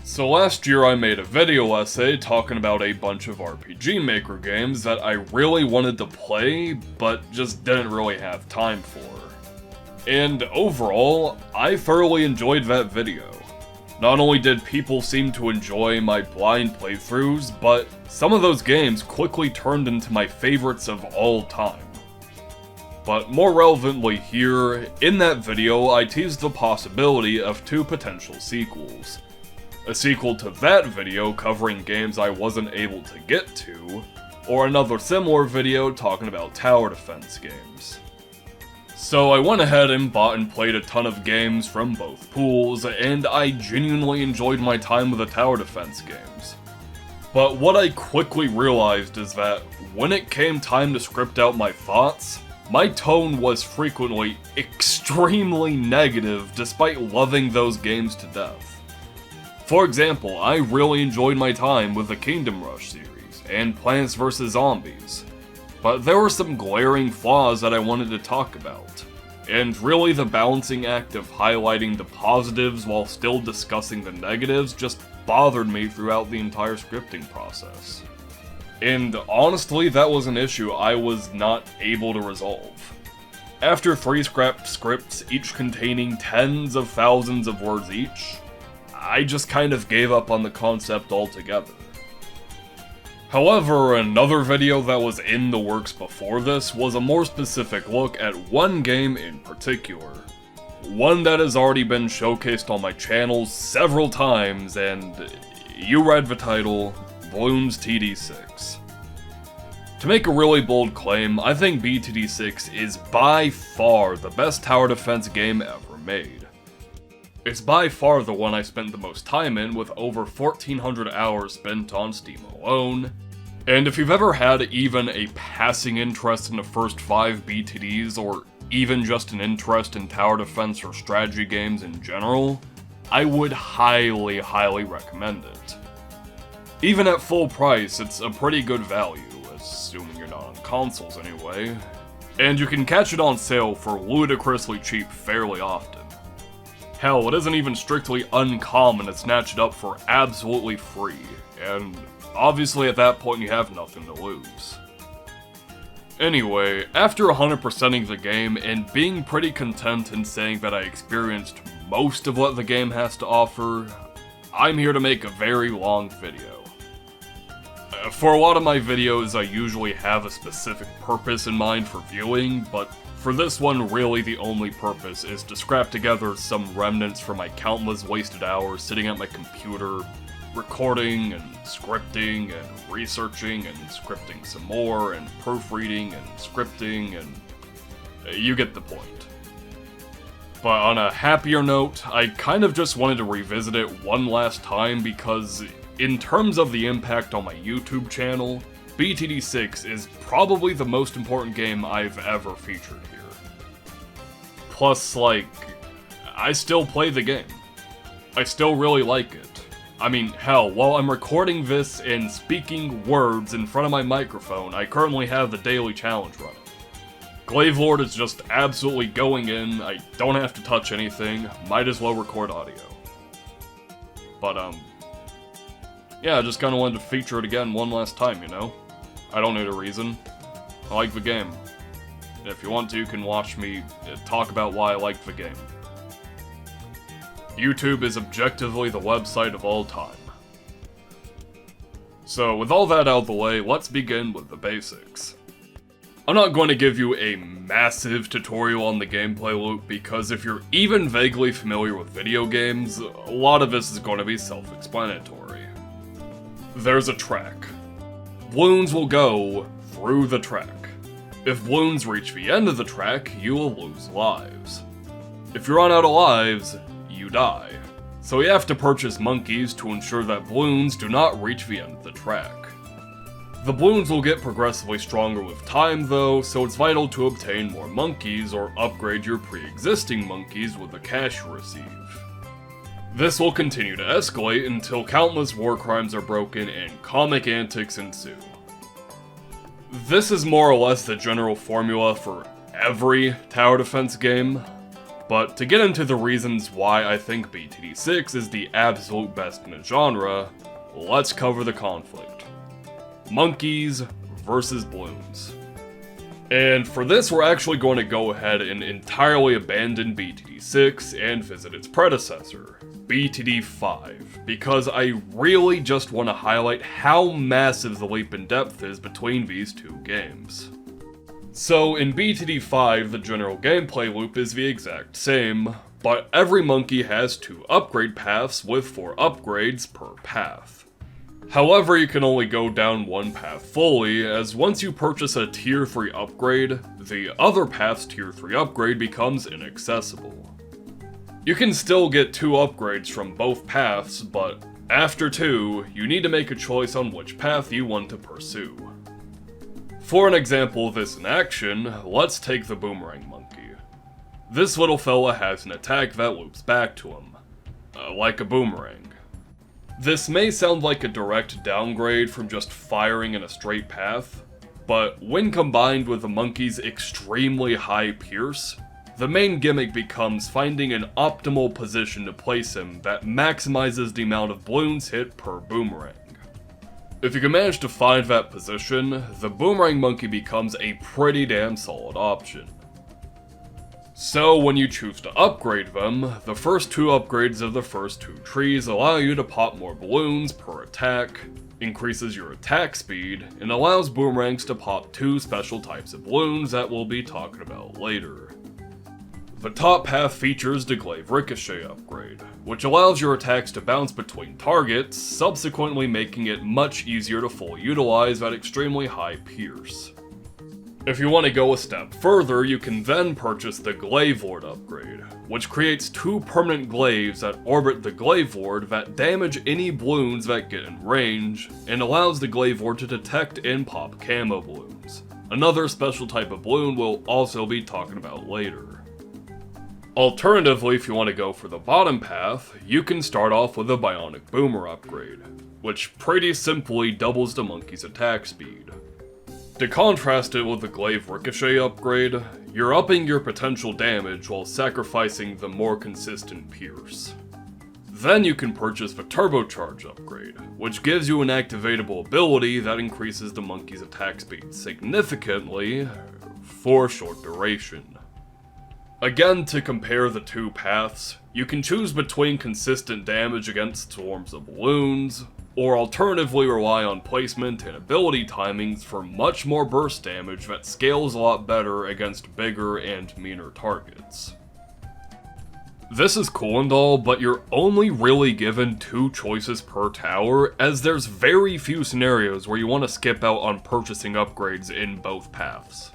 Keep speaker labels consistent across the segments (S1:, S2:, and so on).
S1: So last year I made a video essay talking about a bunch of RPG Maker games that I really wanted to play, but just didn't really have time for. And overall, I thoroughly enjoyed that video. Not only did people seem to enjoy my blind playthroughs, but some of those games quickly turned into my favorites of all time. But more relevantly here, in that video I teased the possibility of 2 potential sequels. A sequel to that video covering games I wasn't able to get to, or another similar video talking about tower defense games. So I went ahead and bought and played a ton of games from both pools, and I genuinely enjoyed my time with the tower defense games. But what I quickly realized is that when it came time to script out my thoughts, my tone was frequently extremely negative despite loving those games to death. For example, I really enjoyed my time with the Kingdom Rush series and Plants vs. Zombies, but there were some glaring flaws that I wanted to talk about, and really the balancing act of highlighting the positives while still discussing the negatives just bothered me throughout the entire scripting process. And honestly, that was an issue I was not able to resolve. After 3 scrapped scripts, each containing tens of thousands of words each, I just kind of gave up on the concept altogether. However, another video that was in the works before this was a more specific look at one game in particular. One that has already been showcased on my channel several times, and you read the title, Bloons TD6. To make a really bold claim, I think BTD6 is by far the best tower defense game ever made. It's by far the one I spent the most time in, with over 1,400 hours spent on Steam alone. And if you've ever had even a passing interest in the first 5 BTDs, or even just an interest in tower defense or strategy games in general, I would highly recommend it. Even at full price, it's a pretty good value, assuming you're not on consoles anyway, and you can catch it on sale for ludicrously cheap fairly often. Hell, it isn't even strictly uncommon to snatch it up for absolutely free, and obviously at that point you have nothing to lose. Anyway, after 100%ing the game and being pretty content in saying that I experienced most of what the game has to offer, I'm here to make a very long video. For a lot of my videos I usually have a specific purpose in mind for viewing, but for this one, really the only purpose is to scrap together some remnants from my countless wasted hours sitting at my computer, recording and scripting and researching and scripting some more and proofreading and scripting, and you get the point. But on a happier note, I kind of just wanted to revisit it one last time because in terms of the impact on my YouTube channel, BTD6 is probably the most important game I've ever featured here. Plus, like, I still play the game. I still really like it. I mean, hell, while I'm recording this and speaking words in front of my microphone, I currently have the daily challenge running. Glavelord is just absolutely going in, I don't have to touch anything, might as well record audio. But, yeah, I just kinda wanted to feature it again one last time, you know? I don't need a reason. I like the game. If you want to, you can watch me talk about why I like the game. YouTube is objectively the website of all time. So, with all that out of the way, let's begin with the basics. I'm not going to give you a massive tutorial on the gameplay loop because if you're even vaguely familiar with video games, a lot of this is going to be self-explanatory. There's a track. Bloons will go through the track. If Bloons reach the end of the track, you will lose lives. If you run out of lives, you die. So you have to purchase monkeys to ensure that Bloons do not reach the end of the track. The Bloons will get progressively stronger with time though, so it's vital to obtain more monkeys or upgrade your pre-existing monkeys with the cash you receive. This will continue to escalate until countless war crimes are broken and comic antics ensue. This is more or less the general formula for every tower defense game. But to get into the reasons why I think BTD6 is the absolute best in the genre, let's cover the conflict. Monkeys versus Bloons. And for this, we're actually going to go ahead and entirely abandon BTD6 and visit its predecessor, BTD5, because I really just want to highlight how massive the leap in depth is between these two games. So in BTD5, the general gameplay loop is the exact same, but every monkey has 2 upgrade paths with 4 upgrades per path. However, you can only go down one path fully, as once you purchase a tier 3 upgrade, the other path's tier 3 upgrade becomes inaccessible. You can still get 2 upgrades from both paths, but after 2, you need to make a choice on which path you want to pursue. For an example of this in action, let's take the Boomerang Monkey. This little fella has an attack that loops back to him, like a boomerang. This may sound like a direct downgrade from just firing in a straight path, but when combined with the monkey's extremely high pierce, the main gimmick becomes finding an optimal position to place him that maximizes the amount of balloons hit per boomerang. If you can manage to find that position, the Boomerang Monkey becomes a pretty damn solid option. So when you choose to upgrade them, the first 2 upgrades of the first 2 trees allow you to pop more balloons per attack, increases your attack speed, and allows boomerangs to pop 2 special types of balloons that we'll be talking about later. The top path features the Glaive Ricochet upgrade, which allows your attacks to bounce between targets, subsequently making it much easier to fully utilize at extremely high pierce. If you want to go a step further, you can then purchase the Glaive Lord upgrade, which creates 2 permanent glaives that orbit the Glaive Lord that damage any balloons that get in range, and allows the Glaive Lord to detect and pop camo balloons. Another special type of balloon we'll also be talking about later. Alternatively, if you want to go for the bottom path, you can start off with a Bionic Boomer upgrade, which pretty simply doubles the monkey's attack speed. To contrast it with the Glaive Ricochet upgrade, you're upping your potential damage while sacrificing the more consistent pierce. Then you can purchase the Turbocharge upgrade, which gives you an activatable ability that increases the monkey's attack speed significantly for a short duration. Again, to compare the 2 paths, you can choose between consistent damage against swarms of balloons, or alternatively rely on placement and ability timings for much more burst damage that scales a lot better against bigger and meaner targets. This is cool and all, but you're only really given 2 choices per tower, as there's very few scenarios where you want to skip out on purchasing upgrades in both paths.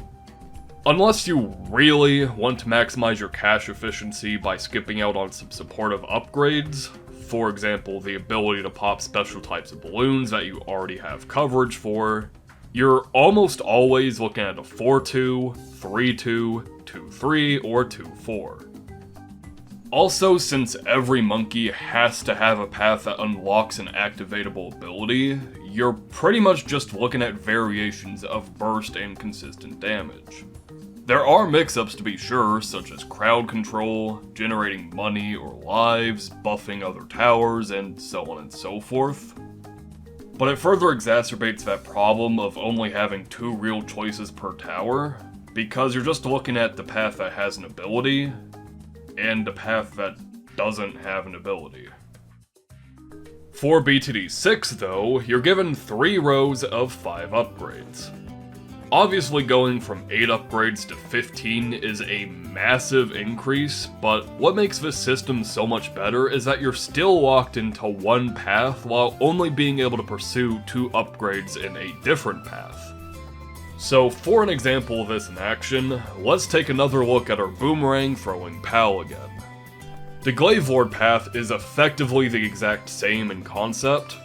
S1: Unless you really want to maximize your cash efficiency by skipping out on some supportive upgrades, for example, the ability to pop special types of balloons that you already have coverage for, you're almost always looking at a 4-2, 3-2, 2-3, or 2-4. Also, since every monkey has to have a path that unlocks an activatable ability, you're pretty much just looking at variations of burst and consistent damage. There are mix-ups to be sure, such as crowd control, generating money or lives, buffing other towers, and so on and so forth. But it further exacerbates that problem of only having 2 real choices per tower, because you're just looking at the path that has an ability, and the path that doesn't have an ability. For BTD6 though, you're given 3 rows of 5 upgrades. Obviously going from 8 upgrades to 15 is a massive increase, but what makes this system so much better is that you're still locked into one path while only being able to pursue 2 upgrades in a different path. So for an example of this in action, let's take another look at our boomerang throwing pal again. The Glaive Lord path is effectively the exact same in concept.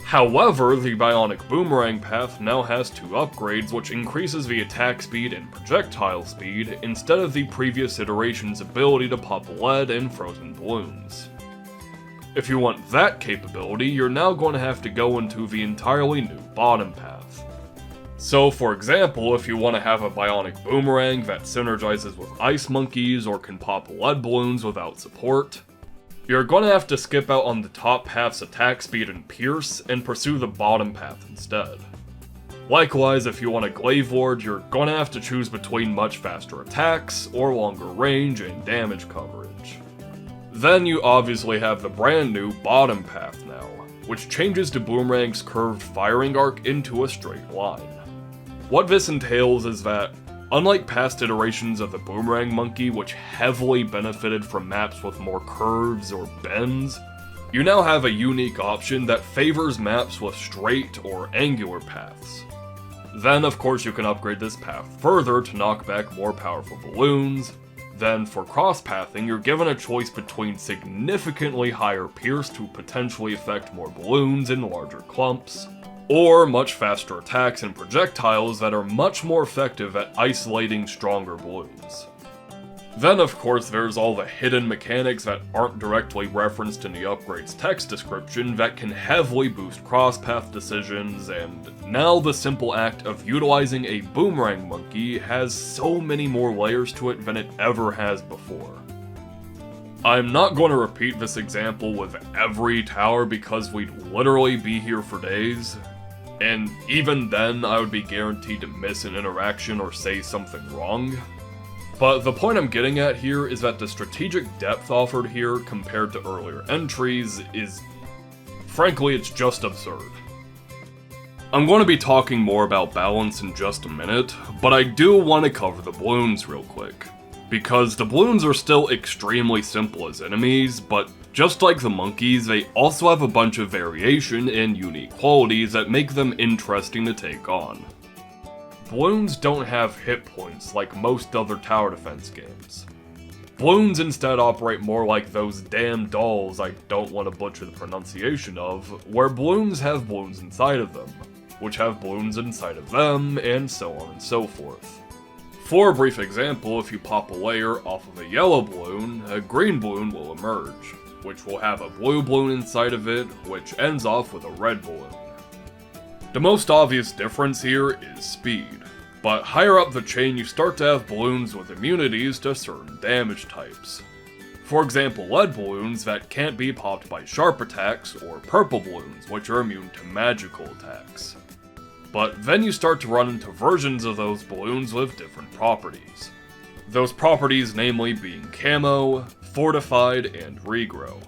S1: However, the Bionic Boomerang path now has 2 upgrades, which increases the attack speed and projectile speed, instead of the previous iteration's ability to pop lead and frozen balloons. If you want that capability, you're now going to have to go into the entirely new bottom path. So for example, if you want to have a bionic boomerang that synergizes with ice monkeys or can pop lead balloons without support, you're gonna have to skip out on the top path's attack speed and pierce and pursue the bottom path instead. Likewise, if you want a glaive lord, you're gonna have to choose between much faster attacks or longer range and damage coverage. Then you obviously have the brand new bottom path now, which changes the boomerang's curved firing arc into a straight line. What this entails is that, unlike past iterations of the Boomerang Monkey which heavily benefited from maps with more curves or bends, you now have a unique option that favors maps with straight or angular paths. Then of course you can upgrade this path further to knock back more powerful balloons. Then for cross-pathing, you're given a choice between significantly higher pierce to potentially affect more balloons in larger clumps, or much faster attacks and projectiles that are much more effective at isolating stronger balloons. Then of course there's all the hidden mechanics that aren't directly referenced in the upgrade's text description that can heavily boost cross-path decisions, and now the simple act of utilizing a Boomerang Monkey has so many more layers to it than it ever has before. I'm not going to repeat this example with every tower because we'd literally be here for days, and even then I would be guaranteed to miss an interaction or say something wrong. But the point I'm getting at here is that the strategic depth offered here compared to earlier entries is... frankly, it's just absurd. I'm going to be talking more about balance in just a minute, but I do want to cover the balloons real quick. Because the balloons are still extremely simple as enemies, but just like the monkeys, they also have a bunch of variation and unique qualities that make them interesting to take on. Bloons don't have hit points like most other tower defense games. Bloons instead operate more like those damn dolls I don't want to butcher the pronunciation of, where balloons have balloons inside of them, which have balloons inside of them, and so on and so forth. For a brief example, if you pop a layer off of a yellow balloon, a green balloon will emerge, which will have a blue balloon inside of it, which ends off with a red balloon. The most obvious difference here is speed, but higher up the chain you start to have balloons with immunities to certain damage types. For example, lead balloons that can't be popped by sharp attacks, or purple balloons which are immune to magical attacks. But then you start to run into versions of those balloons with different properties. Those properties namely being camo, fortified, and regrow.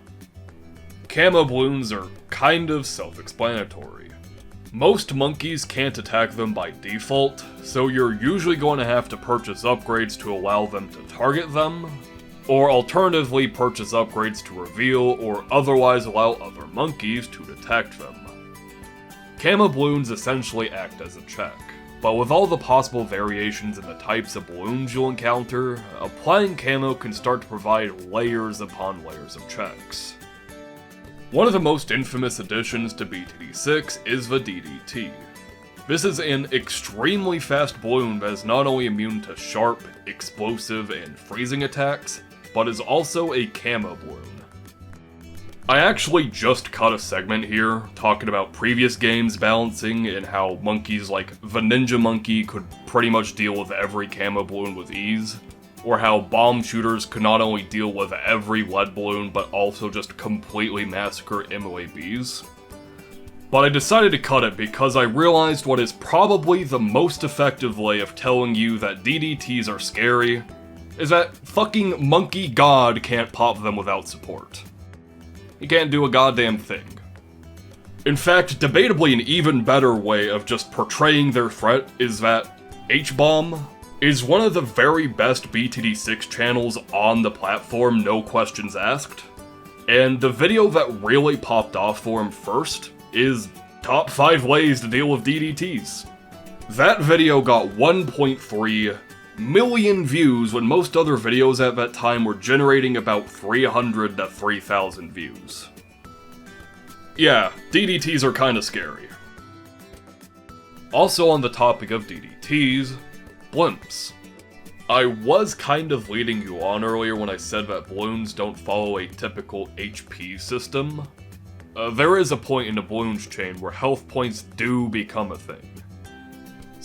S1: Camo balloons are kind of self-explanatory. Most monkeys can't attack them by default, so you're usually going to have to purchase upgrades to allow them to target them, or alternatively purchase upgrades to reveal or otherwise allow other monkeys to detect them. Camo balloons essentially act as a check, but with all the possible variations in the types of balloons you'll encounter, applying camo can start to provide layers upon layers of checks. One of the most infamous additions to BTD6 is the DDT. This is an extremely fast balloon that is not only immune to sharp, explosive, and freezing attacks, but is also a camo balloon. I actually just cut a segment here, talking about previous games balancing and how monkeys like the Ninja Monkey could pretty much deal with every camo balloon with ease, or how bomb shooters could not only deal with every lead balloon but also just completely massacre MOABs. But I decided to cut it because I realized what is probably the most effective way of telling you that DDTs are scary is that fucking Monkey God can't pop them without support. He can't do a goddamn thing. In fact, debatably an even better way of just portraying their threat is that HBomb is one of the very best BTD6 channels on the platform, no questions asked. And the video that really popped off for him first is top 5 ways to deal with DDTs. That video got 1.3 million views when most other videos at that time were generating about 300 to 3,000 views. Yeah, DDTs are kinda scary. Also on the topic of DDTs, blimps. I was kind of leading you on earlier when I said that balloons don't follow a typical HP system. There is a point in the balloons chain where health points do become a thing.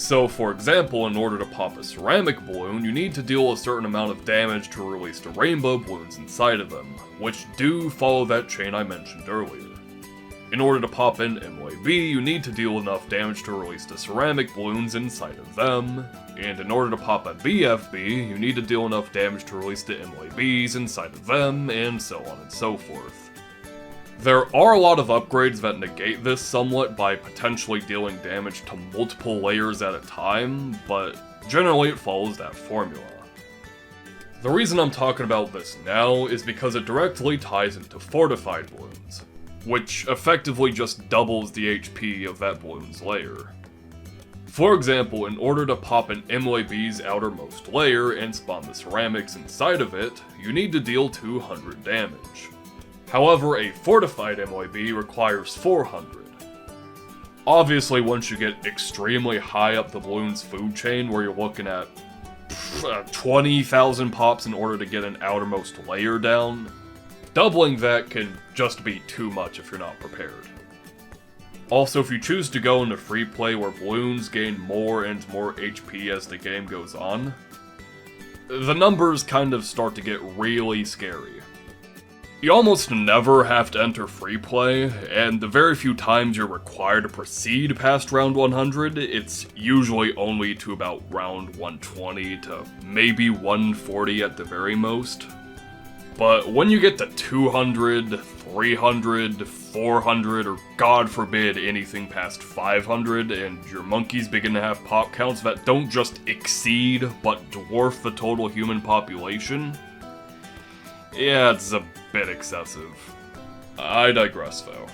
S1: So for example, in order to pop a ceramic balloon, you need to deal a certain amount of damage to release the rainbow balloons inside of them, which do follow that chain I mentioned earlier. In order to pop an MOAB, you need to deal enough damage to release the ceramic balloons inside of them, and in order to pop a BFB, you need to deal enough damage to release the MOABs inside of them, and so on and so forth. There are a lot of upgrades that negate this somewhat by potentially dealing damage to multiple layers at a time, but generally it follows that formula. The reason I'm talking about this now is because it directly ties into fortified balloons, which effectively just doubles the HP of that balloon's layer. For example, in order to pop an MOAB's outermost layer and spawn the ceramics inside of it, you need to deal 200 damage. However, a fortified MOAB requires 400. Obviously, once you get extremely high up the balloon's food chain, where you're looking at 20,000 pops in order to get an outermost layer down, doubling that can just be too much if you're not prepared. Also, if you choose to go into free play where balloons gain more and more HP as the game goes on, the numbers kind of start to get really scary. You almost never have to enter free play, and the very few times you're required to proceed past round 100, it's usually only to about round 120 to maybe 140 at the very most. But when you get to 200, 300, 400, or god forbid anything past 500, and your monkeys begin to have pop counts that don't just exceed, but dwarf the total human population, yeah, it's a bit excessive. I digress though.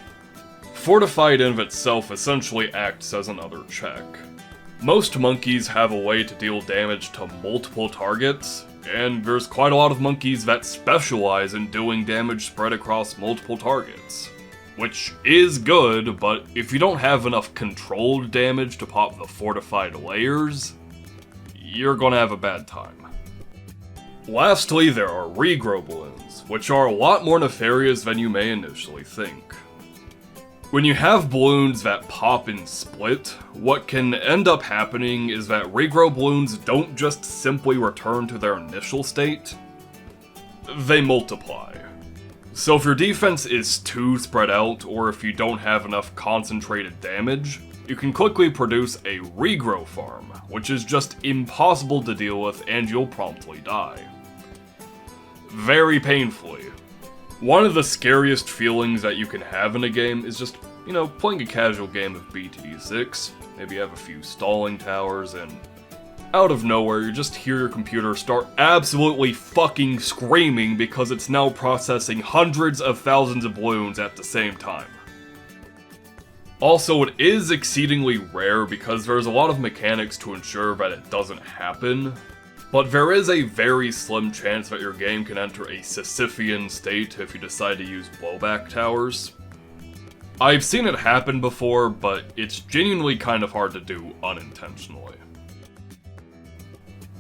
S1: Fortified in of itself essentially acts as another check. Most monkeys have a way to deal damage to multiple targets, and there's quite a lot of monkeys that specialize in doing damage spread across multiple targets. Which is good, but if you don't have enough controlled damage to pop the fortified layers, you're gonna have a bad time. Lastly, there are regrow balloons, which are a lot more nefarious than you may initially think. When you have balloons that pop and split, what can end up happening is that regrow balloons don't just simply return to their initial state, they multiply. So if your defense is too spread out, or if you don't have enough concentrated damage, you can quickly produce a regrow farm, which is just impossible to deal with and you'll promptly die. Very painfully. One of the scariest feelings that you can have in a game is just, playing a casual game of BTD6, maybe you have a few stalling towers, and out of nowhere you just hear your computer start absolutely fucking screaming because it's now processing hundreds of thousands of balloons at the same time. Also, it is exceedingly rare because there's a lot of mechanics to ensure that it doesn't happen, but there is a very slim chance that your game can enter a Sisyphean state if you decide to use blowback towers. I've seen it happen before, but it's genuinely kind of hard to do unintentionally.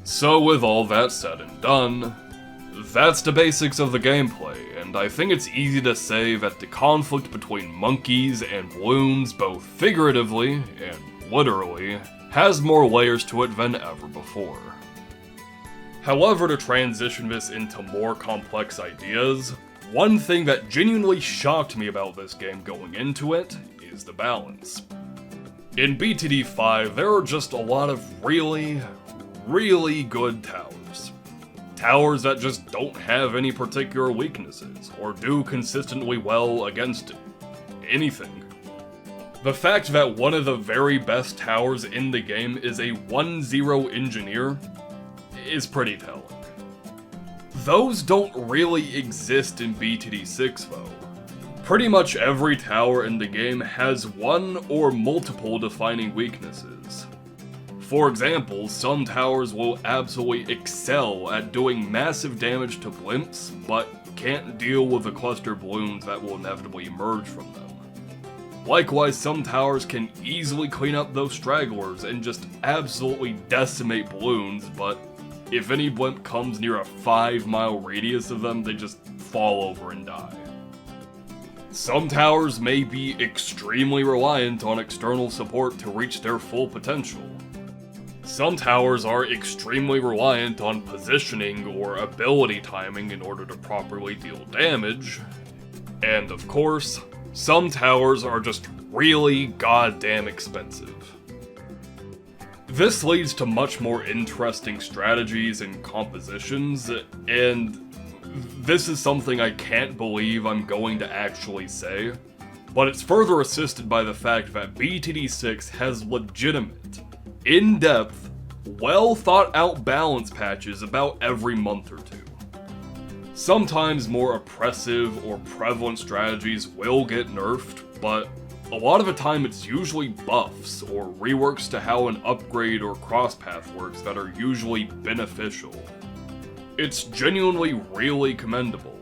S1: So with all that said and done, that's the basics of the gameplay, and I think it's easy to say that the conflict between monkeys and balloons, both figuratively and literally, has more layers to it than ever before. However, to transition this into more complex ideas, one thing that genuinely shocked me about this game going into it is the balance. In BTD5, there are just a lot of really good towers. Towers that just don't have any particular weaknesses, or do consistently well against anything. The fact that one of the very best towers in the game is a 1-0 engineer is pretty telling. Those don't really exist in BTD6 though. Pretty much every tower in the game has one or multiple defining weaknesses. For example, some towers will absolutely excel at doing massive damage to blimps, but can't deal with the cluster balloons that will inevitably emerge from them. Likewise, some towers can easily clean up those stragglers and just absolutely decimate balloons, but if any blimp comes near a 5-mile radius of them, they just fall over and die. Some towers may be extremely reliant on external support to reach their full potential. Some towers are extremely reliant on positioning or ability timing in order to properly deal damage, and of course, some towers are just really goddamn expensive. This leads to much more interesting strategies and compositions, and this is something I can't believe I'm going to actually say, but it's further assisted by the fact that BTD6 has legitimate, in-depth, well-thought-out balance patches about every month or two. Sometimes more oppressive or prevalent strategies will get nerfed, but a lot of the time it's usually buffs or reworks to how an upgrade or crosspath works that are usually beneficial. It's genuinely really commendable.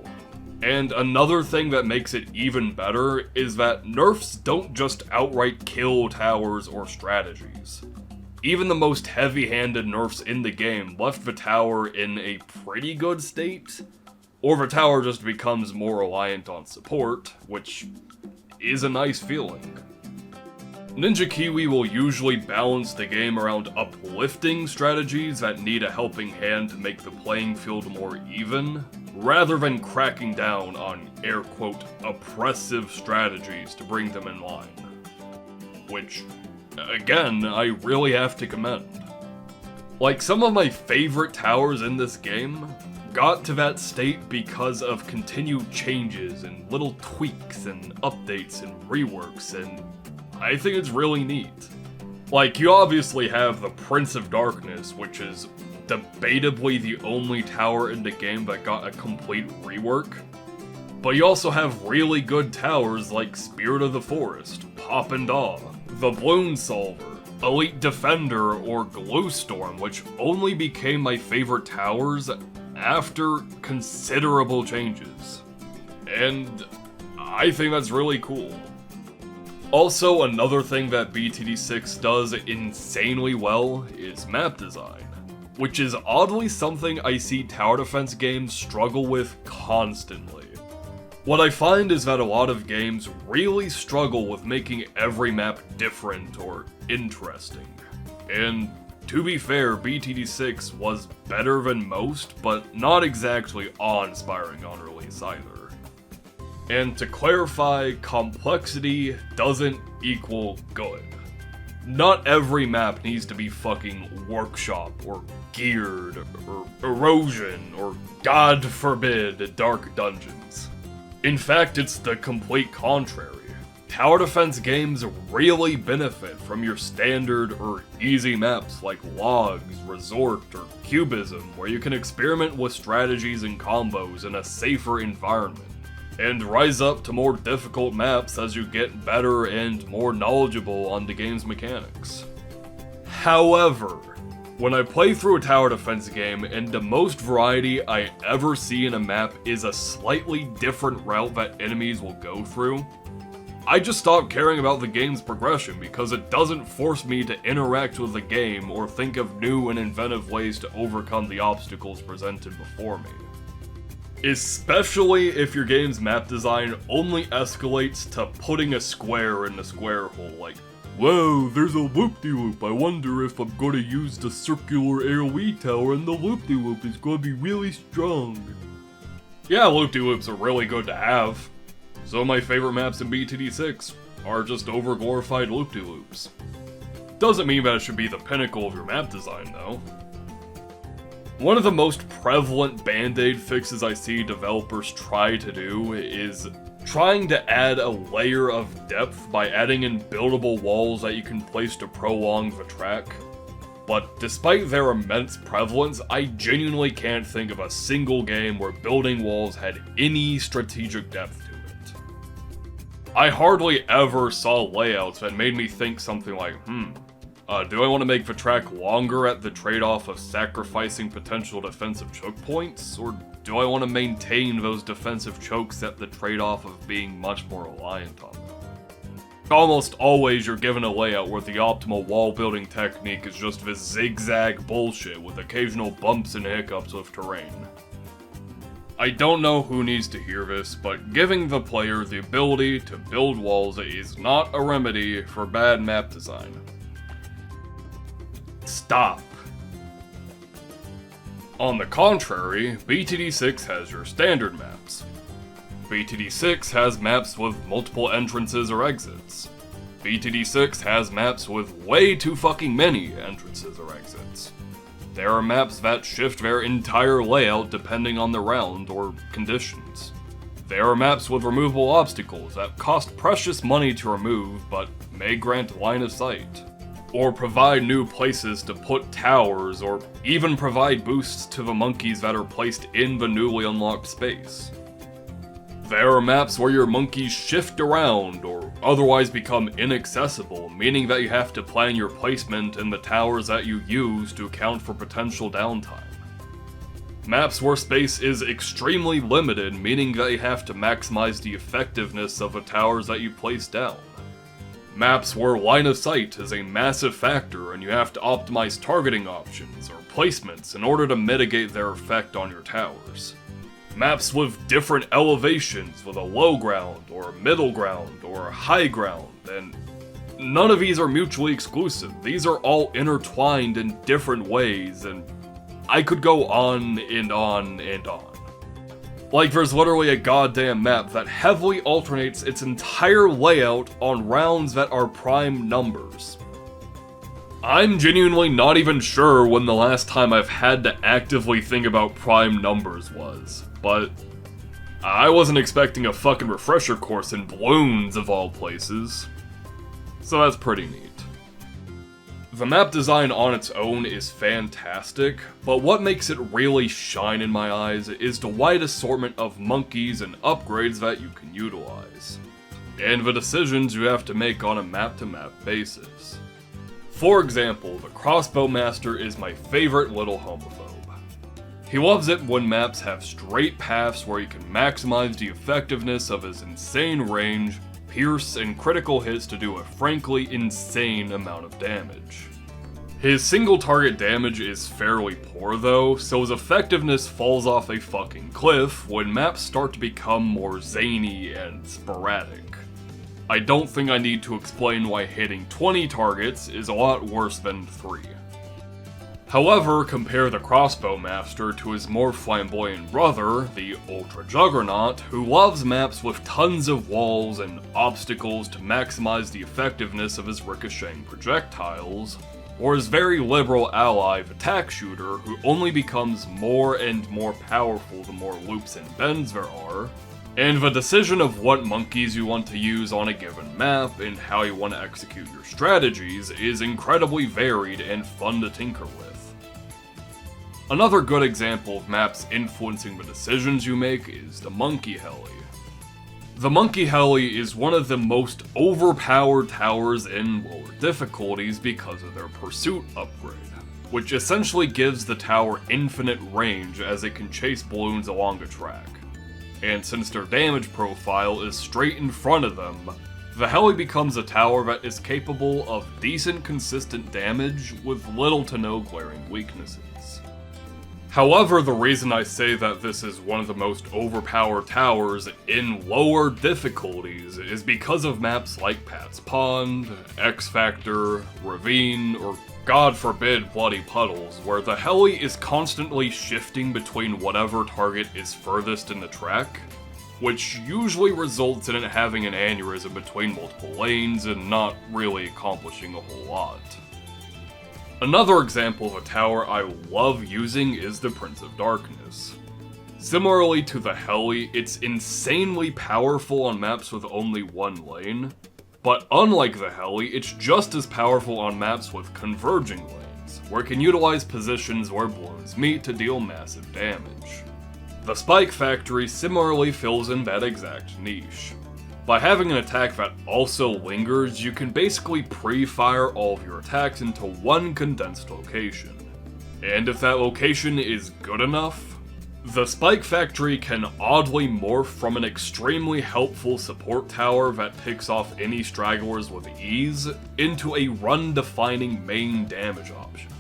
S1: And another thing that makes it even better is that nerfs don't just outright kill towers or strategies. Even the most heavy-handed nerfs in the game left the tower in a pretty good state, or the tower just becomes more reliant on support, which is a nice feeling. Ninja Kiwi will usually balance the game around uplifting strategies that need a helping hand to make the playing field more even, rather than cracking down on air-quote oppressive strategies to bring them in line. Which, again, I really have to commend. Like, some of my favorite towers in this game got to that state because of continued changes and little tweaks and updates and reworks, and I think it's really neat. Like, you obviously have the Prince of Darkness, which is debatably the only tower in the game that got a complete rework, but you also have really good towers like Spirit of the Forest, Pop and Awe, the Bloon Solver, Elite Defender, or Glowstorm, which only became my favorite towers after considerable changes. And I think that's really cool. Also, another thing that BTD6 does insanely well is map design, which is oddly something I see tower defense games struggle with constantly. What I find is that a lot of games really struggle with making every map different or interesting. And to be fair, BTD6 was better than most, but not exactly awe-inspiring on release either. And to clarify, complexity doesn't equal good. Not every map needs to be fucking Workshop, or Geared, or Erosion, or God forbid, Dark Dungeons. In fact, it's the complete contrary. Tower defense games really benefit from your standard or easy maps like Logs, Resort, or Cubism, where you can experiment with strategies and combos in a safer environment, and rise up to more difficult maps as you get better and more knowledgeable on the game's mechanics. However, when I play through a tower defense game and the most variety I ever see in a map is a slightly different route that enemies will go through, I just stop caring about the game's progression because it doesn't force me to interact with the game or think of new and inventive ways to overcome the obstacles presented before me. Especially if your game's map design only escalates to putting a square in the square hole, like, "Whoa, there's a loop-de-loop, I wonder if I'm gonna use the circular AoE tower and the loop-de-loop is gonna be really strong." Yeah, loop-de-loops are really good to have. Some of my favorite maps in BTD6 are just over-glorified loop-de-loops. Doesn't mean that it should be the pinnacle of your map design, though. One of the most prevalent band-aid fixes I see developers try to do is trying to add a layer of depth by adding in buildable walls that you can place to prolong the track. But despite their immense prevalence, I genuinely can't think of a single game where building walls had any strategic depth to it. I hardly ever saw layouts that made me think something like, do I want to make the track longer at the trade-off of sacrificing potential defensive choke points, or do I want to maintain those defensive chokes at the trade-off of being much more reliant on them? Almost always you're given a layout where the optimal wall building technique is just this zigzag bullshit with occasional bumps and hiccups with terrain. I don't know who needs to hear this, but giving the player the ability to build walls is not a remedy for bad map design. stop. On the contrary, BTD6 has your standard maps. BTD6 has maps with multiple entrances or exits. BTD6 has maps with way too fucking many entrances or exits. There are maps that shift their entire layout depending on the round or conditions. There are maps with removable obstacles that cost precious money to remove but may grant line of sight, or provide new places to put towers, or even provide boosts to the monkeys that are placed in the newly unlocked space. There are maps where your monkeys shift around or otherwise become inaccessible, meaning that you have to plan your placement in the towers that you use to account for potential downtime. Maps where space is extremely limited, meaning that you have to maximize the effectiveness of the towers that you place down. Maps where line of sight is a massive factor and you have to optimize targeting options or placements in order to mitigate their effect on your towers. Maps with different elevations, with a low ground, or a middle ground, or a high ground, and none of these are mutually exclusive. These are all intertwined in different ways, and I could go on and on and on. Like, there's literally a goddamn map that heavily alternates its entire layout on rounds that are prime numbers. I'm genuinely not even sure when the last time I've had to actively think about prime numbers was, but I wasn't expecting a fucking refresher course in Bloons of all places. So that's pretty neat. The map design on its own is fantastic, but what makes it really shine in my eyes is the wide assortment of monkeys and upgrades that you can utilize, and the decisions you have to make on a map-to-map basis. For example, the Crossbow Master is my favorite little homophobe. He loves it when maps have straight paths where he can maximize the effectiveness of his insane range, pierce, and critical hits to do a frankly insane amount of damage. His single target damage is fairly poor though, so his effectiveness falls off a fucking cliff when maps start to become more zany and sporadic. I don't think I need to explain why hitting 20 targets is a lot worse than 3. However, compare the Crossbow Master to his more flamboyant brother, the Ultra Juggernaut, who loves maps with tons of walls and obstacles to maximize the effectiveness of his ricocheting projectiles, or his very liberal ally, the Tack Shooter, who only becomes more and more powerful the more loops and bends there are, and the decision of what monkeys you want to use on a given map and how you want to execute your strategies is incredibly varied and fun to tinker with. Another good example of maps influencing the decisions you make is the Monke Heli. The Monke Heli is one of the most overpowered towers in lower difficulties because of their pursuit upgrade, which essentially gives the tower infinite range as it can chase balloons along a track. And since their damage profile is straight in front of them, the heli becomes a tower that is capable of decent consistent damage with little to no glaring weaknesses. However, the reason I say that this is one of the most overpowered towers in lower difficulties is because of maps like Pat's Pond, X Factor, Ravine, or God forbid Bloody Puddles, where the heli is constantly shifting between whatever target is furthest in the track, which usually results in it having an aneurysm between multiple lanes and not really accomplishing a whole lot. Another example of a tower I love using is the Prince of Darkness. Similarly to the heli, it's insanely powerful on maps with only one lane, but unlike the heli, it's just as powerful on maps with converging lanes, where it can utilize positions where balloons meet to deal massive damage. The Spike Factory similarly fills in that exact niche. By having an attack that also lingers, you can basically pre-fire all of your attacks into one condensed location. And if that location is good enough, the Spike Factory can oddly morph from an extremely helpful support tower that picks off any stragglers with ease into a run-defining main damage option.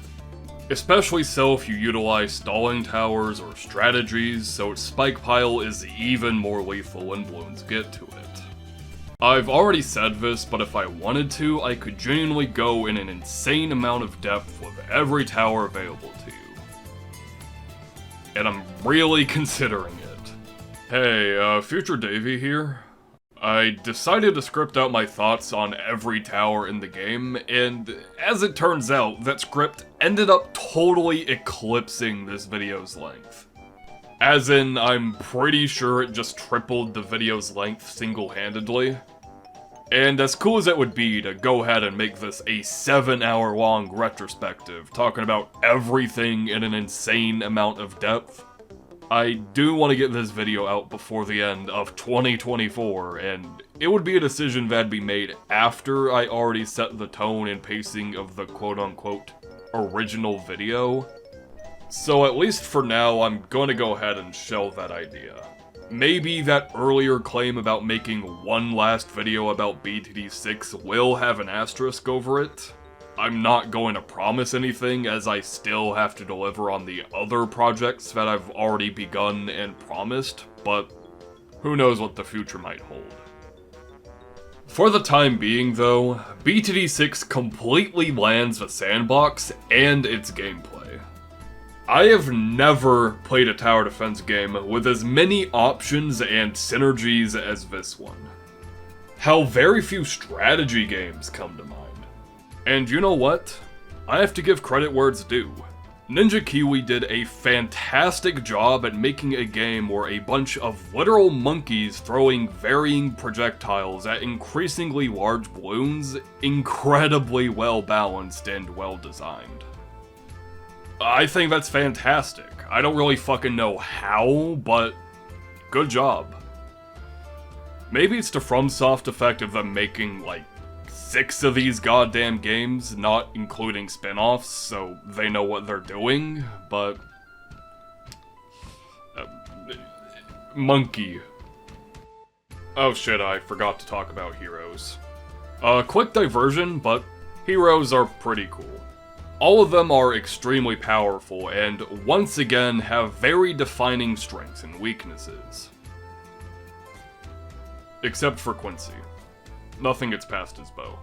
S1: Especially so if you utilize stalling towers or strategies, so its spike pile is even more lethal when balloons get to it. I've already said this, but if I wanted to, I could genuinely go in an insane amount of depth with every tower available to you. And I'm really considering it. Hey, future Davey here. I decided to script out my thoughts on every tower in the game, and as it turns out, that script ended up totally eclipsing this video's length. As in, I'm pretty sure it just tripled the video's length single-handedly. And as cool as it would be to go ahead and make this a 7-hour-long retrospective, talking about everything in an insane amount of depth, I do want to get this video out before the end of 2024, and it would be a decision that'd be made after I already set the tone and pacing of the quote-unquote original video. So at least for now, I'm going to go ahead and shelve that idea. Maybe that earlier claim about making one last video about BTD6 will have an asterisk over it. I'm not going to promise anything, as I still have to deliver on the other projects that I've already begun and promised, but who knows what the future might hold. For the time being though, BTD6 completely lands the sandbox and its gameplay. I have never played a tower defense game with as many options and synergies as this one. How very few strategy games come to mind. And you know what? I have to give credit where it's due. Ninja Kiwi did a fantastic job at making a game where a bunch of literal monkeys throwing varying projectiles at increasingly large balloons, incredibly well balanced and well designed. I think that's fantastic. I don't really fucking know how, but good job. Maybe it's the FromSoft effect of them making, like, 6 of these goddamn games, not including spin-offs, so they know what they're doing, but... Monke. Oh shit, I forgot to talk about heroes. Quick diversion, but heroes are pretty cool. All of them are extremely powerful, and once again have very defining strengths and weaknesses. Except for Quincy. Nothing gets past his bow.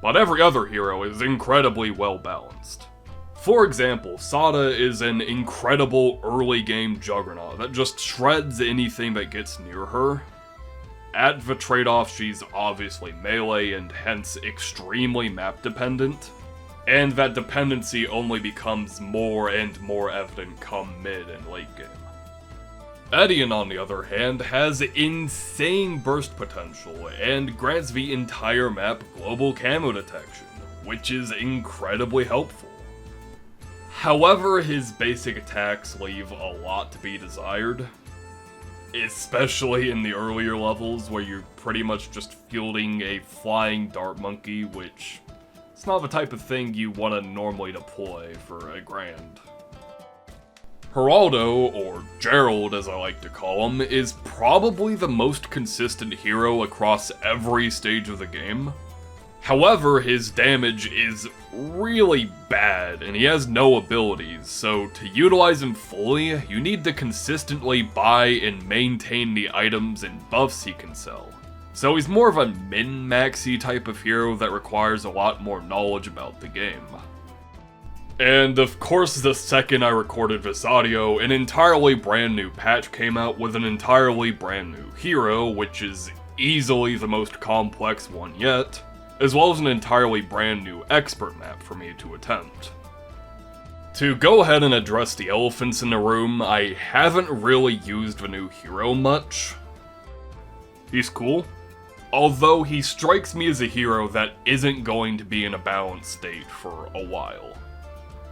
S1: But every other hero is incredibly well balanced. For example, Sada is an incredible early game juggernaut that just shreds anything that gets near her. At the trade-off, she's obviously melee and hence extremely map dependent, and that dependency only becomes more and more evident come mid and late game. Edion, on the other hand, has insane burst potential and grants the entire map global camo detection, which is incredibly helpful. However, his basic attacks leave a lot to be desired, especially in the earlier levels where you're pretty much just fielding a flying dart monkey, which is not the type of thing you want to normally deploy for a grand. Geraldo, or Gerald as I like to call him, is probably the most consistent hero across every stage of the game. However, his damage is really bad, and he has no abilities, so to utilize him fully, you need to consistently buy and maintain the items and buffs he can sell. So he's more of a min-maxy type of hero that requires a lot more knowledge about the game. And of course, the second I recorded this audio, an entirely brand new patch came out with an entirely brand new hero, which is easily the most complex one yet, as well as an entirely brand new expert map for me to attempt. To go ahead and address the elephants in the room, I haven't really used the new hero much. He's cool, although he strikes me as a hero that isn't going to be in a balanced state for a while.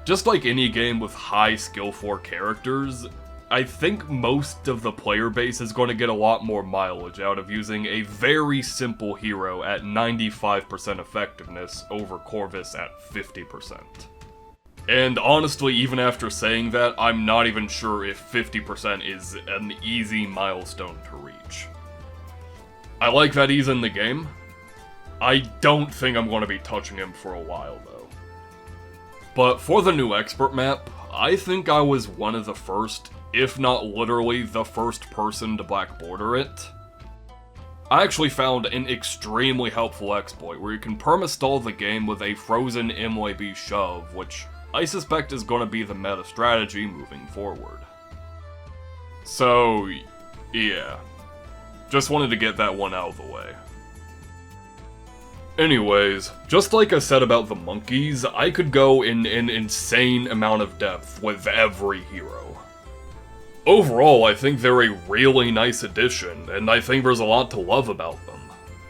S1: Just like any game with high skill 4 characters, I think most of the player base is going to get a lot more mileage out of using a very simple hero at 95% effectiveness over Corvus at 50%. And honestly, even after saying that, I'm not even sure if 50% is an easy milestone to reach. I like that he's in the game. I don't think I'm going to be touching him for a while though. But for the new expert map, I think I was one of the first, if not literally the first person to black border it. I actually found an extremely helpful exploit where you can perma-stall the game with a frozen MLB shove, which I suspect is going to be the meta strategy moving forward. So, yeah. Just wanted to get that one out of the way. Anyways, just like I said about the monkeys, I could go in an insane amount of depth with every hero. Overall, I think they're a really nice addition, and I think there's a lot to love about them.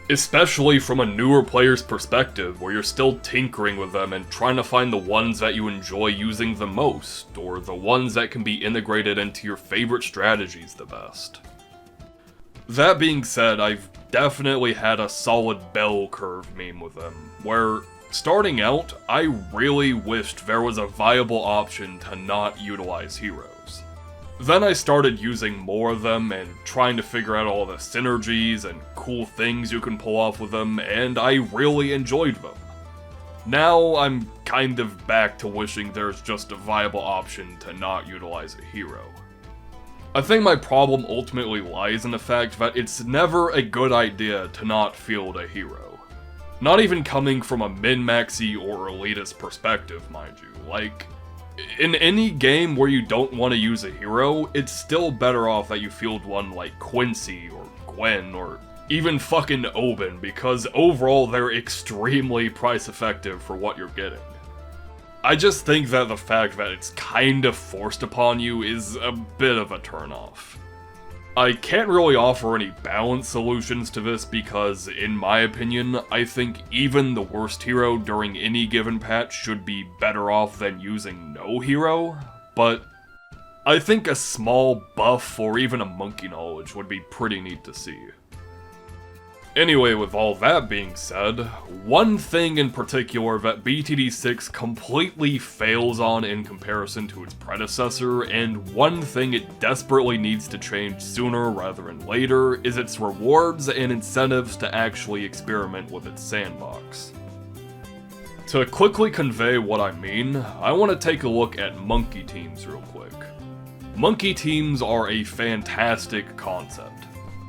S1: Especially from a newer player's perspective, where you're still tinkering with them and trying to find the ones that you enjoy using the most, or the ones that can be integrated into your favorite strategies the best. That being said, I've definitely had a solid bell curve meme with them, where, starting out, I really wished there was a viable option to not utilize heroes. Then I started using more of them and trying to figure out all the synergies and cool things you can pull off with them, and I really enjoyed them. Now I'm kind of back to wishing there's just a viable option to not utilize a hero. I think my problem ultimately lies in the fact that it's never a good idea to not field a hero. Not even coming from a min-maxy or elitist perspective, mind you. Like, in any game where you don't want to use a hero, it's still better off that you field one like Quincy or Gwen or even fucking Oben, because overall they're extremely price effective for what you're getting. I just think that the fact that it's kind of forced upon you is a bit of a turnoff. I can't really offer any balanced solutions to this because, in my opinion, I think even the worst hero during any given patch should be better off than using no hero, but I think a small buff or even a monkey knowledge would be pretty neat to see. Anyway, with all that being said, one thing in particular that BTD6 completely fails on in comparison to its predecessor, and one thing it desperately needs to change sooner rather than later, is its rewards and incentives to actually experiment with its sandbox. To quickly convey what I mean, I want to take a look at Monke teams real quick. Monke teams are a fantastic concept.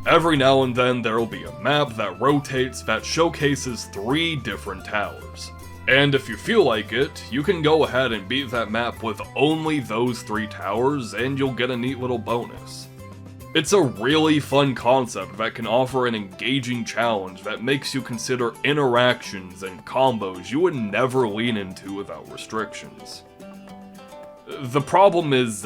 S1: Every now and then there'll be a map that rotates that showcases 3 different towers. And if you feel like it, you can go ahead and beat that map with only those 3 towers and you'll get a neat little bonus. It's a really fun concept that can offer an engaging challenge that makes you consider interactions and combos you would never lean into without restrictions. The problem is,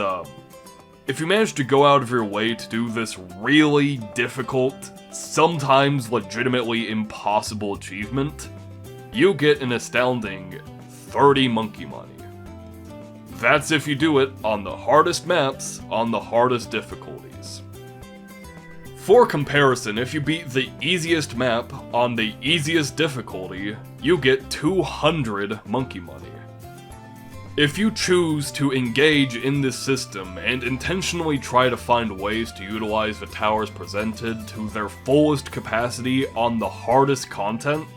S1: if you manage to go out of your way to do this really difficult, sometimes legitimately impossible achievement, you get an astounding 30 monkey money. That's if you do it on the hardest maps, on the hardest difficulties. For comparison, if you beat the easiest map on the easiest difficulty, you get 200 monkey money. If you choose to engage in this system and intentionally try to find ways to utilize the towers presented to their fullest capacity on the hardest content,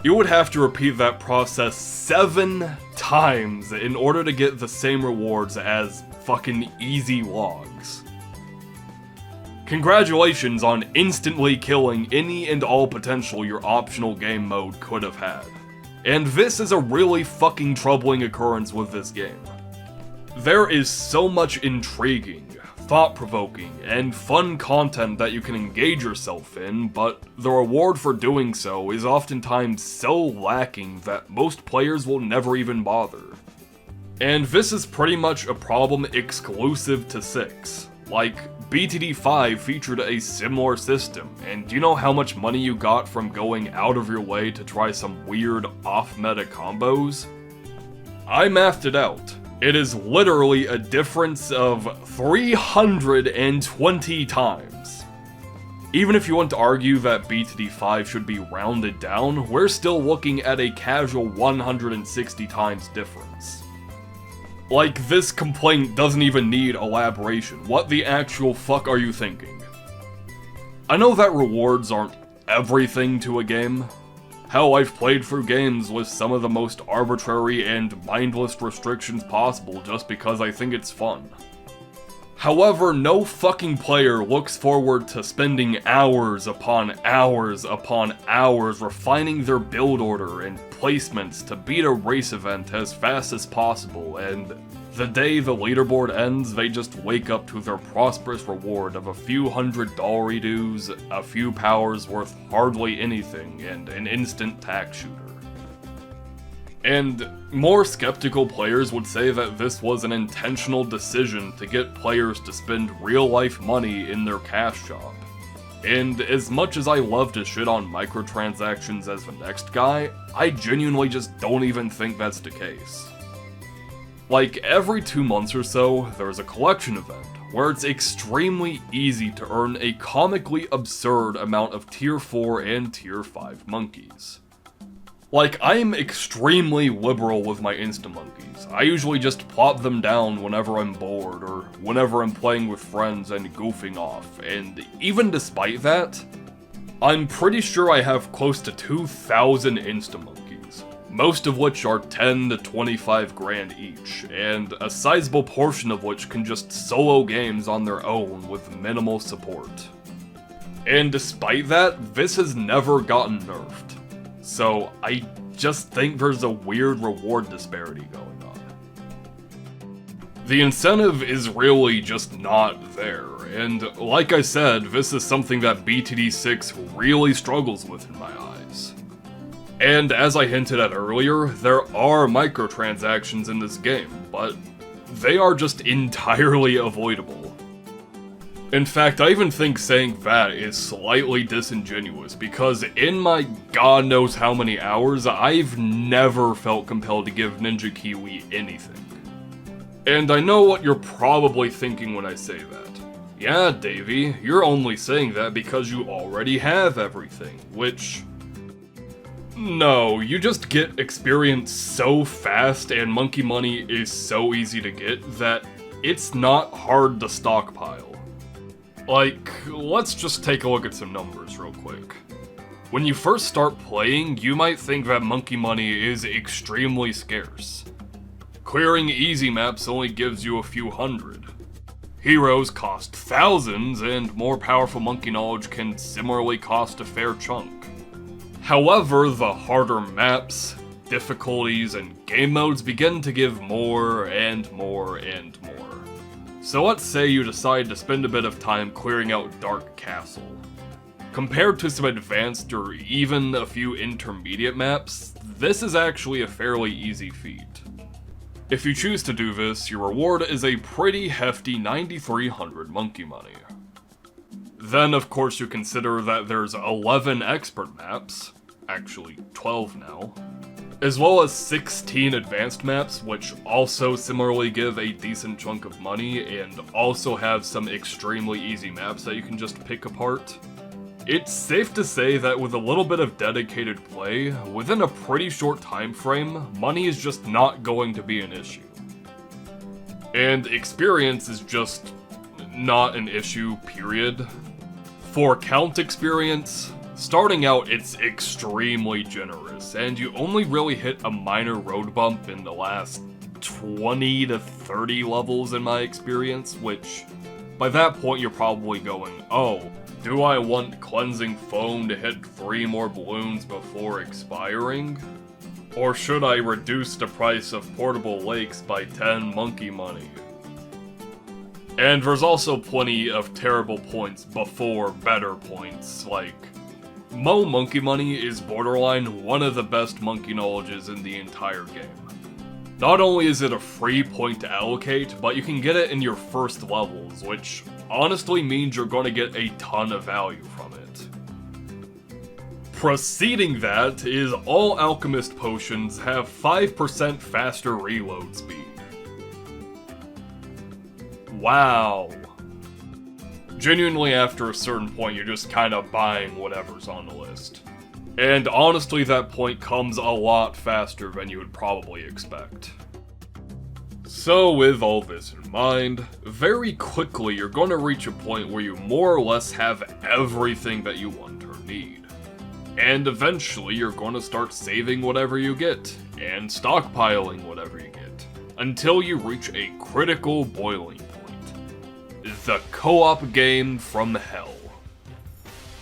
S1: you would have to repeat that process 7 times in order to get the same rewards as fucking easy logs. Congratulations on instantly killing any and all potential your optional game mode could have had. And this is a really fucking troubling occurrence with this game. There is so much intriguing, thought-provoking, and fun content that you can engage yourself in, but the reward for doing so is oftentimes so lacking that most players will never even bother. And this is pretty much a problem exclusive to 6. Like, BTD5 featured a similar system, and do you know how much money you got from going out of your way to try some weird off-meta combos? I mathed it out. It is literally a difference of 320 times. Even if you want to argue that BTD5 should be rounded down, we're still looking at a casual 160 times difference. Like, this complaint doesn't even need elaboration. What the actual fuck are you thinking? I know that rewards aren't everything to a game. Hell, I've played through games with some of the most arbitrary and mindless restrictions possible just because I think it's fun. However, no fucking player looks forward to spending hours upon hours upon hours refining their build order and placements to beat a race event as fast as possible, and the day the leaderboard ends, they just wake up to their prosperous reward of a few $100 dues, a few powers worth hardly anything, and an instant tack shooter. And more skeptical players would say that this was an intentional decision to get players to spend real-life money in their cash shop. And as much as I love to shit on microtransactions as the next guy, I genuinely just don't even think that's the case. Like, every 2 months or so, there's a collection event, where it's extremely easy to earn a comically absurd amount of Tier 4 and Tier 5 monkeys. Like, I'm extremely liberal with my insta-monkeys. I usually just plop them down whenever I'm bored, or whenever I'm playing with friends and goofing off, and even despite that, I'm pretty sure I have close to 2,000 insta-monkeys, most of which are 10 to 25 grand each, and a sizable portion of which can just solo games on their own with minimal support. And despite that, this has never gotten nerfed. So I just think there's a weird reward disparity going on. The incentive is really just not there, and like I said, this is something that BTD6 really struggles with in my eyes. And as I hinted at earlier, there are microtransactions in this game, but they are just entirely avoidable. In fact, I even think saying that is slightly disingenuous, because in my god knows how many hours, I've never felt compelled to give Ninja Kiwi anything. And I know what you're probably thinking when I say that. Yeah, Davey, you're only saying that because you already have everything, which... No, you just get experience so fast and monkey money is so easy to get that it's not hard to stockpile. Like, let's just take a look at some numbers real quick. When you first start playing, you might think that monkey money is extremely scarce. Clearing easy maps only gives you a few hundred. Heroes cost thousands, and more powerful monkey knowledge can similarly cost a fair chunk. However, the harder maps, difficulties, and game modes begin to give more and more and more. So let's say you decide to spend a bit of time clearing out Dark Castle. Compared to some advanced or even a few intermediate maps, this is actually a fairly easy feat. If you choose to do this, your reward is a pretty hefty 9,300 monkey money. Then of course you consider that there's 11 expert maps, actually 12 now, as well as 16 advanced maps, which also similarly give a decent chunk of money and also have some extremely easy maps that you can just pick apart. It's safe to say that with a little bit of dedicated play, within a pretty short time frame, money is just not going to be an issue. And experience is just not an issue, period. For count experience, starting out, it's extremely generous, and you only really hit a minor road bump in the last 20 to 30 levels in my experience, which, by that point you're probably going, oh, do I want Cleansing Foam to hit 3 more balloons before expiring? Or should I reduce the price of Portable Lakes by 10 monkey money? And there's also plenty of terrible points before better points, like Mo Monkey Money is borderline one of the best monkey knowledges in the entire game. Not only is it a free point to allocate, but you can get it in your first levels, which honestly means you're going to get a ton of value from it. Preceding that is all Alchemist potions have 5% faster reload speed. Wow. Genuinely, after a certain point, you're just kind of buying whatever's on the list. And honestly, that point comes a lot faster than you would probably expect. So with all this in mind, very quickly you're going to reach a point where you more or less have everything that you want or need. And eventually you're going to start saving whatever you get, and stockpiling whatever you get, until you reach a critical boiling point. the co-op game from hell.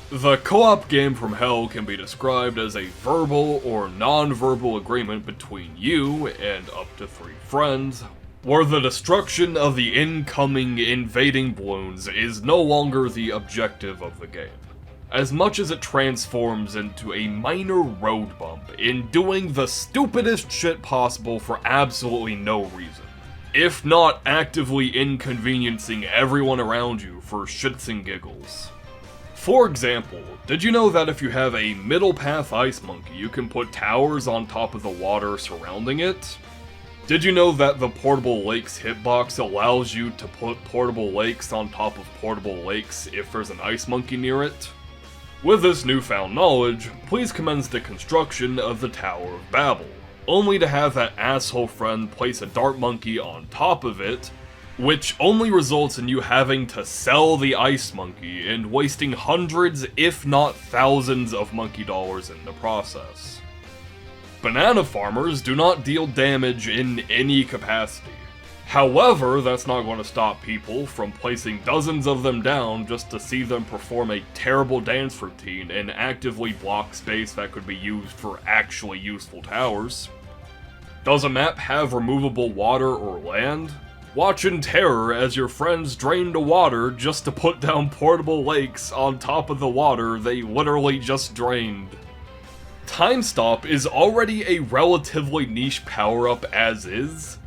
S1: The co-op game from hell can be described as a verbal or non-verbal agreement between you and up to 3 friends, where the destruction of the incoming invading balloons is no longer the objective of the game, as much as it transforms into a minor road bump in doing the stupidest shit possible for absolutely no reason, if not actively inconveniencing everyone around you for shits and giggles. For example, did you know that if you have a middle path ice monkey, you can put towers on top of the water surrounding it? Did you know that the portable lakes hitbox allows you to put portable lakes on top of portable lakes if there's an ice monkey near it? With this newfound knowledge, please commence the construction of the Tower of Babel, only to have that asshole friend place a dart monkey on top of it, which only results in you having to sell the ice monkey and wasting hundreds, if not thousands, of monkey dollars in the process. Banana farmers do not deal damage in any capacity. However, that's not going to stop people from placing dozens of them down just to see them perform a terrible dance routine and actively block space that could be used for actually useful towers. Does a map have removable water or land? Watch in terror as your friends drain the water just to put down portable lakes on top of the water they literally just drained. Time Stop is already a relatively niche power-up as is.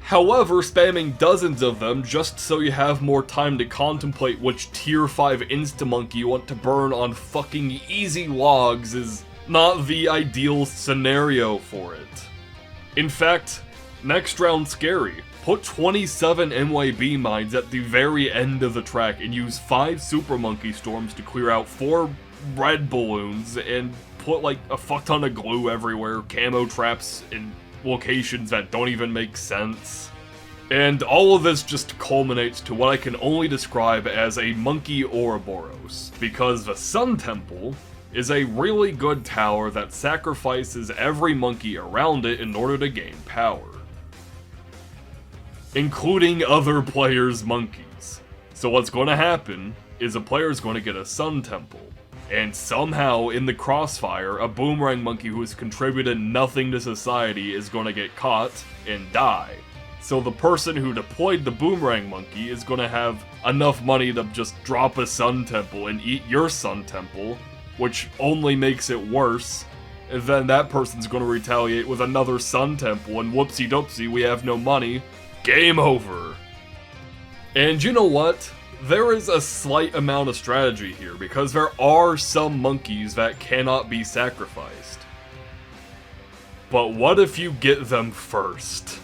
S1: However, spamming dozens of them just so you have more time to contemplate which tier 5 insta-monkey you want to burn on fucking easy logs is not the ideal scenario for it. In fact, next round scary. Put 27 MYB mines at the very end of the track and use 5 Super Monkey Storms to clear out 4 red balloons and put like a fuck ton of glue everywhere, camo traps in locations that don't even make sense. And all of this just culminates to what I can only describe as a monkey Ouroboros, because the Sun Temple is a really good tower that sacrifices every monkey around it in order to gain power, including other players' monkeys. So what's going to happen is a player's going to get a Sun Temple, and somehow in the crossfire, a boomerang monkey who has contributed nothing to society is going to get caught and die. So the person who deployed the boomerang monkey is going to have enough money to just drop a Sun Temple and eat your Sun Temple, which only makes it worse. And then that person's going to retaliate with another Sun Temple, and whoopsie doopsie, we have no money. Game over. And you know what? There is a slight amount of strategy here, because there are some monkeys that cannot be sacrificed. But what if you get them first?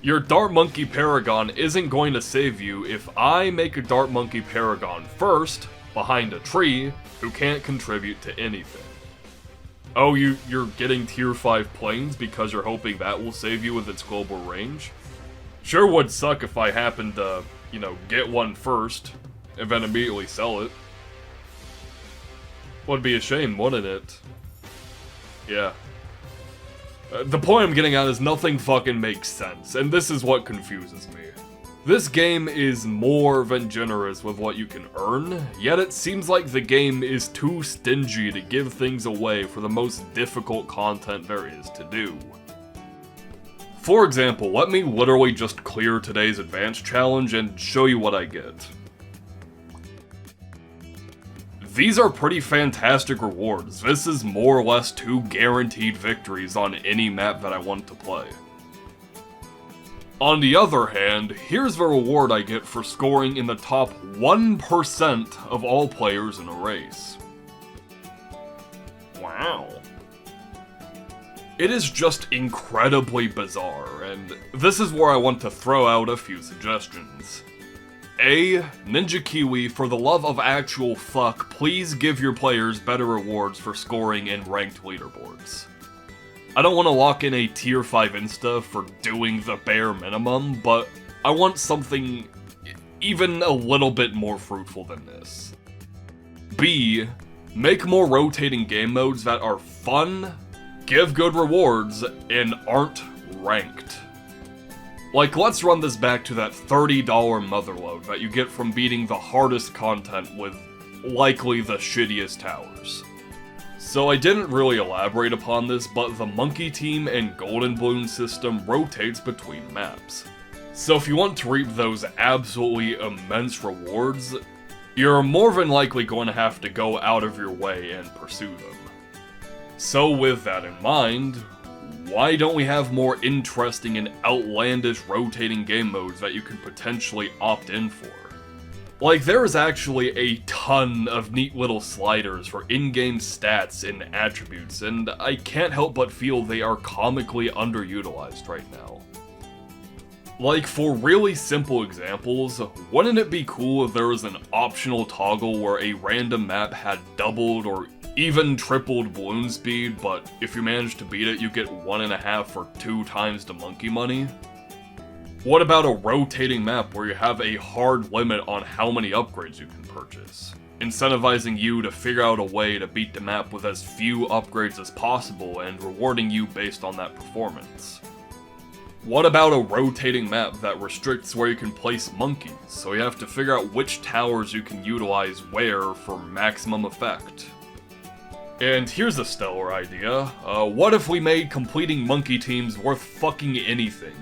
S1: Your Dart Monkey Paragon isn't going to save you if I make a Dart Monkey Paragon first, behind a tree, who can't contribute to anything. Oh, you're getting tier 5 planes because you're hoping that will save you with its global range? Sure would suck if I happened to, get one first, and then immediately sell it. Would be a shame, wouldn't it? Yeah. The point I'm getting at is nothing fucking makes sense, and this is what confuses me. This game is more than generous with what you can earn, yet it seems like the game is too stingy to give things away for the most difficult content there is to do. For example, let me literally just clear today's advanced challenge and show you what I get. These are pretty fantastic rewards. This is more or less 2 guaranteed victories on any map that I want to play. On the other hand, here's the reward I get for scoring in the top 1% of all players in a race. Wow. It is just incredibly bizarre, and this is where I want to throw out a few suggestions. A. Ninja Kiwi, for the love of actual fuck, please give your players better rewards for scoring in ranked leaderboards. I don't want to lock in a tier 5 insta for doing the bare minimum, but I want something even a little bit more fruitful than this. B. Make more rotating game modes that are fun, give good rewards, and aren't ranked. Like, let's run this back to that $30 motherload that you get from beating the hardest content with likely the shittiest towers. So I didn't really elaborate upon this, but the Monke team and Golden Bloon system rotates between maps. So if you want to reap those absolutely immense rewards, you're more than likely going to have to go out of your way and pursue them. So with that in mind, why don't we have more interesting and outlandish rotating game modes that you can potentially opt in for? Like, there is actually a ton of neat little sliders for in-game stats and attributes, and I can't help but feel they are comically underutilized right now. Like, for really simple examples, wouldn't it be cool if there was an optional toggle where a random map had doubled or even tripled balloon speed, but if you manage to beat it, you get 1.5 or 2 times the monkey money? What about a rotating map where you have a hard limit on how many upgrades you can purchase, incentivizing you to figure out a way to beat the map with as few upgrades as possible and rewarding you based on that performance? What about a rotating map that restricts where you can place monkeys, so you have to figure out which towers you can utilize where for maximum effect? And here's a stellar idea, what if we made completing monkey teams worth fucking anything?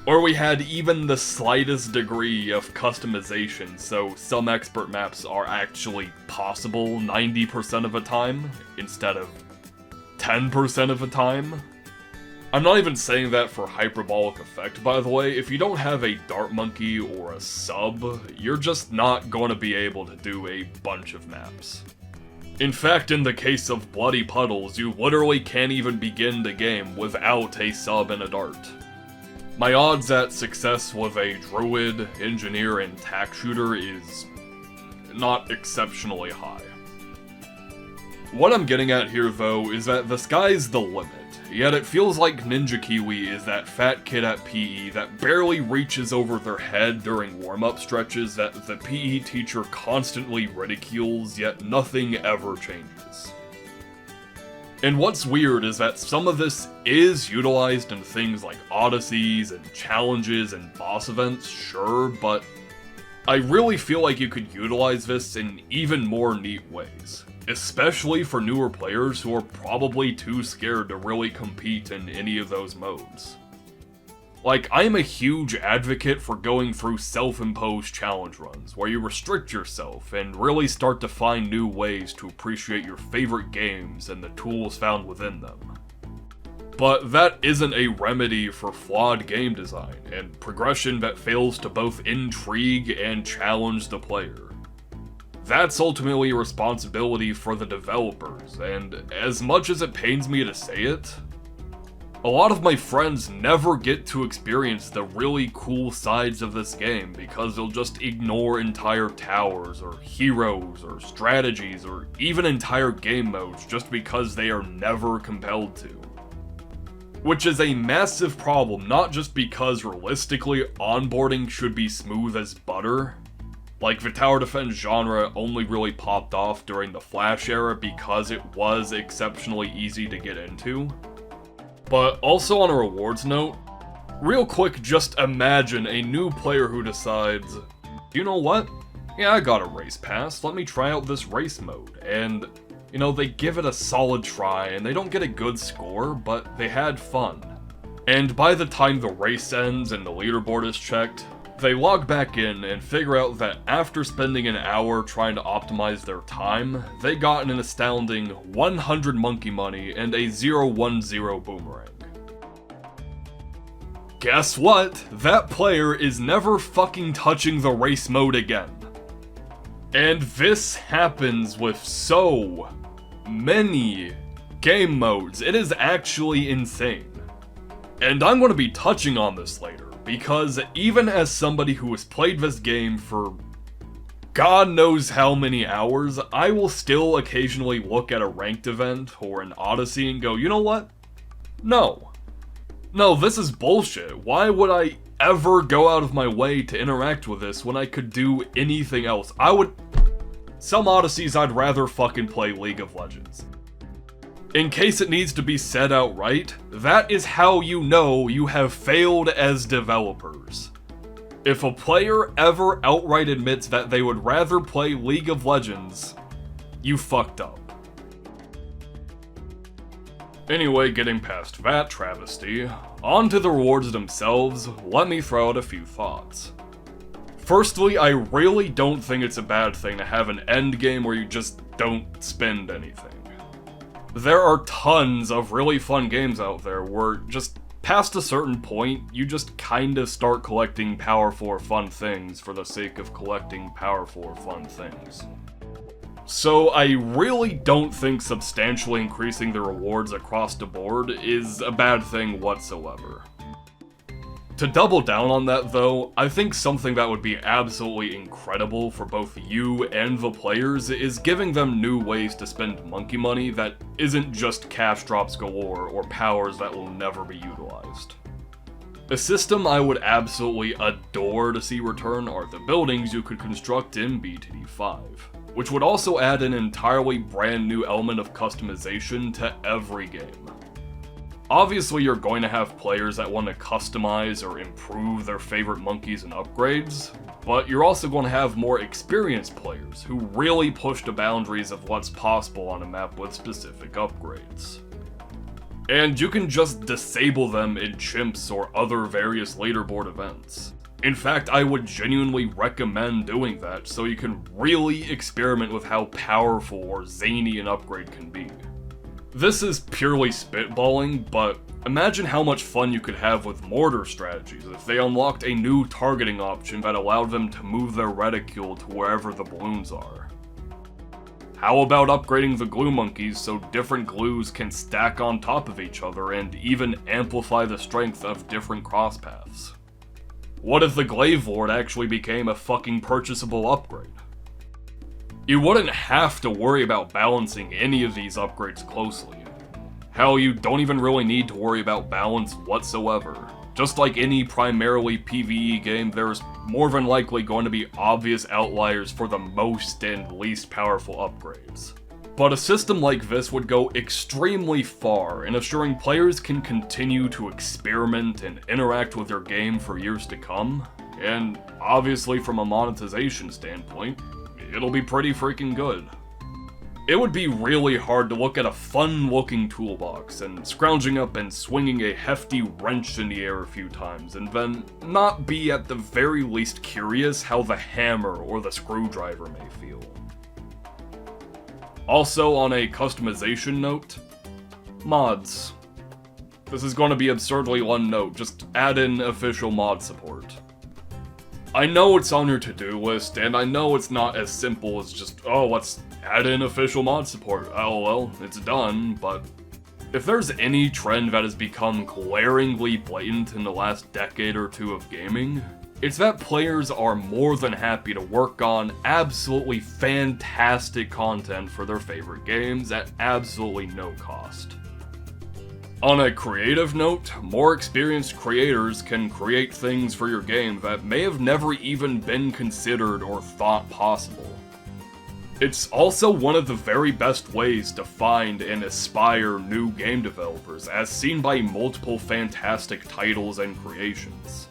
S1: Or we had even the slightest degree of customization, so some expert maps are actually possible 90% of the time, instead of 10% of the time? I'm not even saying that for hyperbolic effect, by the way. If you don't have a dart monkey or a sub, you're just not going to be able to do a bunch of maps. In fact, in the case of Bloody Puddles, you literally can't even begin the game without a sub and a dart. My odds at success with a druid, engineer, and tack shooter is not exceptionally high. What I'm getting at here, though, is that the sky's the limit, yet it feels like Ninja Kiwi is that fat kid at PE that barely reaches over their head during warm-up stretches that the PE teacher constantly ridicules, yet nothing ever changes. And what's weird is that some of this is utilized in things like Odysseys and challenges and boss events, sure, but I really feel like you could utilize this in even more neat ways. Especially for newer players who are probably too scared to really compete in any of those modes. Like, I'm a huge advocate for going through self-imposed challenge runs, where you restrict yourself and really start to find new ways to appreciate your favorite games and the tools found within them. But that isn't a remedy for flawed game design and progression that fails to both intrigue and challenge the player. That's ultimately a responsibility for the developers, and as much as it pains me to say it, a lot of my friends never get to experience the really cool sides of this game because they'll just ignore entire towers, or heroes, or strategies, or even entire game modes just because they are never compelled to. Which is a massive problem, not just because realistically onboarding should be smooth as butter. Like, the tower defense genre only really popped off during the Flash era because it was exceptionally easy to get into. But also on a rewards note, real quick, just imagine a new player who decides, you know what? Yeah, I got a race pass, let me try out this race mode. And, you know, they give it a solid try, and they don't get a good score, but they had fun. And by the time the race ends and the leaderboard is checked, they log back in and figure out that after spending an hour trying to optimize their time, they got an astounding 100 monkey money and a 0-1-0 boomerang. Guess what? That player is never fucking touching the race mode again. And this happens with so many game modes. It is actually insane. And I'm going to be touching on this later, because even as somebody who has played this game for God knows how many hours, I will still occasionally look at a ranked event or an Odyssey and go, you know what? No, this is bullshit. Why would I ever go out of my way to interact with this when I could do anything else? Some Odysseys I'd rather fucking play League of Legends. In case it needs to be said outright, that is how you know you have failed as developers. If a player ever outright admits that they would rather play League of Legends, you fucked up. Anyway, getting past that travesty, on to the rewards themselves, let me throw out a few thoughts. Firstly, I really don't think it's a bad thing to have an end game where you just don't spend anything. There are tons of really fun games out there where just past a certain point, you just kinda start collecting powerful or fun things for the sake of collecting powerful or fun things. So I really don't think substantially increasing the rewards across the board is a bad thing whatsoever. To double down on that though, I think something that would be absolutely incredible for both you and the players is giving them new ways to spend monkey money that isn't just cash drops galore or powers that will never be utilized. A system I would absolutely adore to see return are the buildings you could construct in BTD5, which would also add an entirely brand new element of customization to every game. Obviously, you're going to have players that want to customize or improve their favorite monkeys and upgrades, but you're also going to have more experienced players who really push the boundaries of what's possible on a map with specific upgrades. And you can just disable them in CHIMPS or other various leaderboard events. In fact, I would genuinely recommend doing that so you can really experiment with how powerful or zany an upgrade can be. This is purely spitballing, but imagine how much fun you could have with mortar strategies if they unlocked a new targeting option that allowed them to move their reticule to wherever the balloons are. How about upgrading the glue monkeys so different glues can stack on top of each other and even amplify the strength of different cross paths? What if the glaive lord actually became a fucking purchasable upgrade? You wouldn't have to worry about balancing any of these upgrades closely. Hell, you don't even really need to worry about balance whatsoever. Just like any primarily PvE game, there's more than likely going to be obvious outliers for the most and least powerful upgrades. But a system like this would go extremely far in assuring players can continue to experiment and interact with their game for years to come, and obviously from a monetization standpoint, it'll be pretty freaking good. It would be really hard to look at a fun-looking toolbox and scrounging up and swinging a hefty wrench in the air a few times and then not be at the very least curious how the hammer or the screwdriver may feel. Also, on a customization note, mods. This is going to be absurdly one note, just add in official mod support. I know it's on your to-do list, and I know it's not as simple as just, oh, let's add in official mod support. LOL, it's done, but if there's any trend that has become glaringly blatant in the last decade or two of gaming, it's that players are more than happy to work on absolutely fantastic content for their favorite games at absolutely no cost. On a creative note, more experienced creators can create things for your game that may have never even been considered or thought possible. It's also one of the very best ways to find and aspire new game developers, as seen by multiple fantastic titles and creations.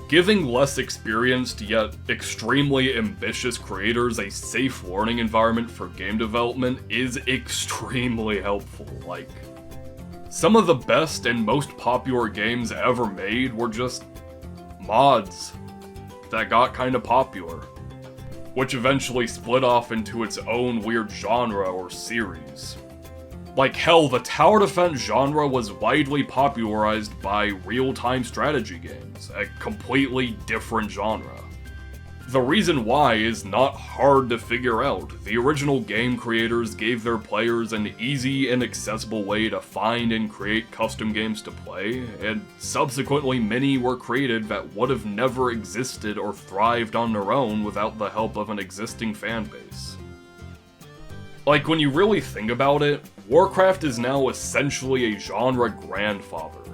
S1: Giving less experienced yet extremely ambitious creators a safe learning environment for game development is extremely helpful. Like, some of the best and most popular games ever made were just mods that got kinda popular, which eventually split off into its own weird genre or series. Like hell, the tower defense genre was widely popularized by real-time strategy games, a completely different genre. The reason why is not hard to figure out. The original game creators gave their players an easy and accessible way to find and create custom games to play, and subsequently many were created that would have never existed or thrived on their own without the help of an existing fan base. Like, when you really think about it, Warcraft is now essentially a genre grandfather.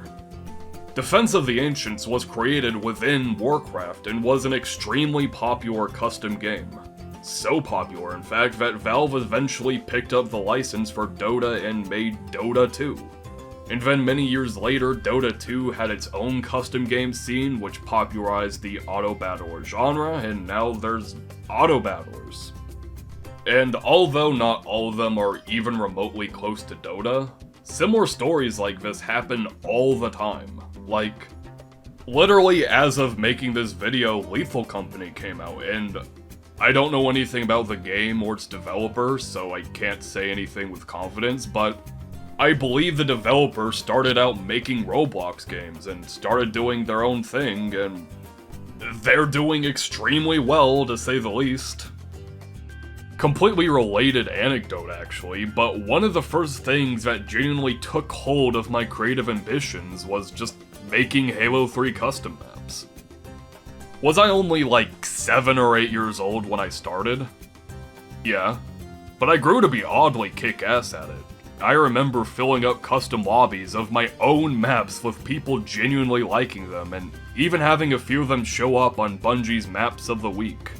S1: Defense of the Ancients was created within Warcraft and was an extremely popular custom game. So popular, in fact, that Valve eventually picked up the license for Dota and made Dota 2. And then many years later, Dota 2 had its own custom game scene, which popularized the auto-battler genre, and now there's auto-battlers. And although not all of them are even remotely close to Dota, similar stories like this happen all the time. Like, literally as of making this video, Lethal Company came out, and I don't know anything about the game or its developer, so I can't say anything with confidence, but I believe the developer started out making Roblox games and started doing their own thing, and they're doing extremely well, to say the least. Completely related anecdote, actually, but one of the first things that genuinely took hold of my creative ambitions was just making Halo 3 custom maps. Was I only like 7 or 8 years old when I started? Yeah, but I grew to be oddly kick-ass at it. I remember filling up custom lobbies of my own maps with people genuinely liking them, and even having a few of them show up on Bungie's Maps of the Week.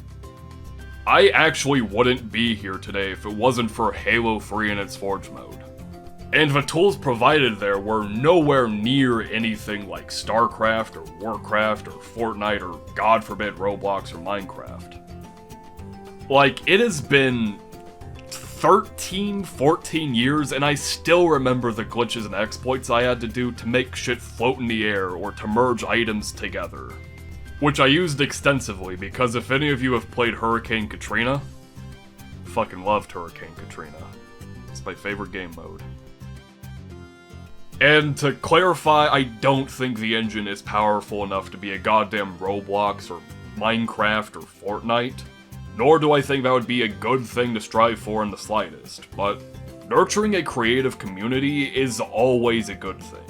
S1: I actually wouldn't be here today if it wasn't for Halo 3 and its Forge mode. And the tools provided there were nowhere near anything like StarCraft or Warcraft or Fortnite or, God forbid, Roblox or Minecraft. Like, it has been 13, 14 years, and I still remember the glitches and exploits I had to do to make shit float in the air or to merge items together. Which I used extensively, because if any of you have played Hurricane Katrina, fucking loved Hurricane Katrina. It's my favorite game mode. And to clarify, I don't think the engine is powerful enough to be a goddamn Roblox or Minecraft or Fortnite, nor do I think that would be a good thing to strive for in the slightest, but nurturing a creative community is always a good thing.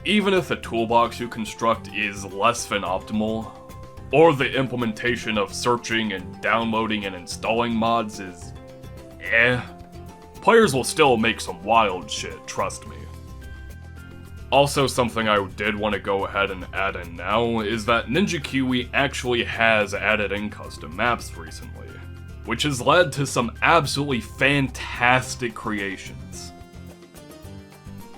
S1: Even if the toolbox you construct is less than optimal, or the implementation of searching and downloading and installing mods is players will still make some wild shit, trust me. Also, something I did want to go ahead and add in now is that Ninja Kiwi actually has added in custom maps recently, which has led to some absolutely fantastic creations.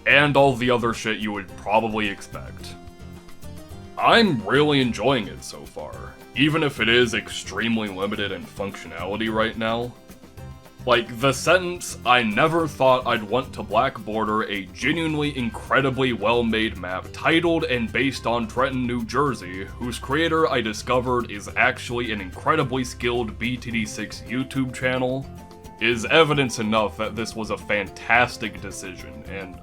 S1: And all the other shit you would probably expect. I'm really enjoying it so far, even if it is extremely limited in functionality right now. Like, the sentence, "I never thought I'd want to black border a genuinely incredibly well-made map titled and based on Trenton, New Jersey, whose creator I discovered is actually an incredibly skilled BTD6 YouTube channel," is evidence enough that this was a fantastic decision, and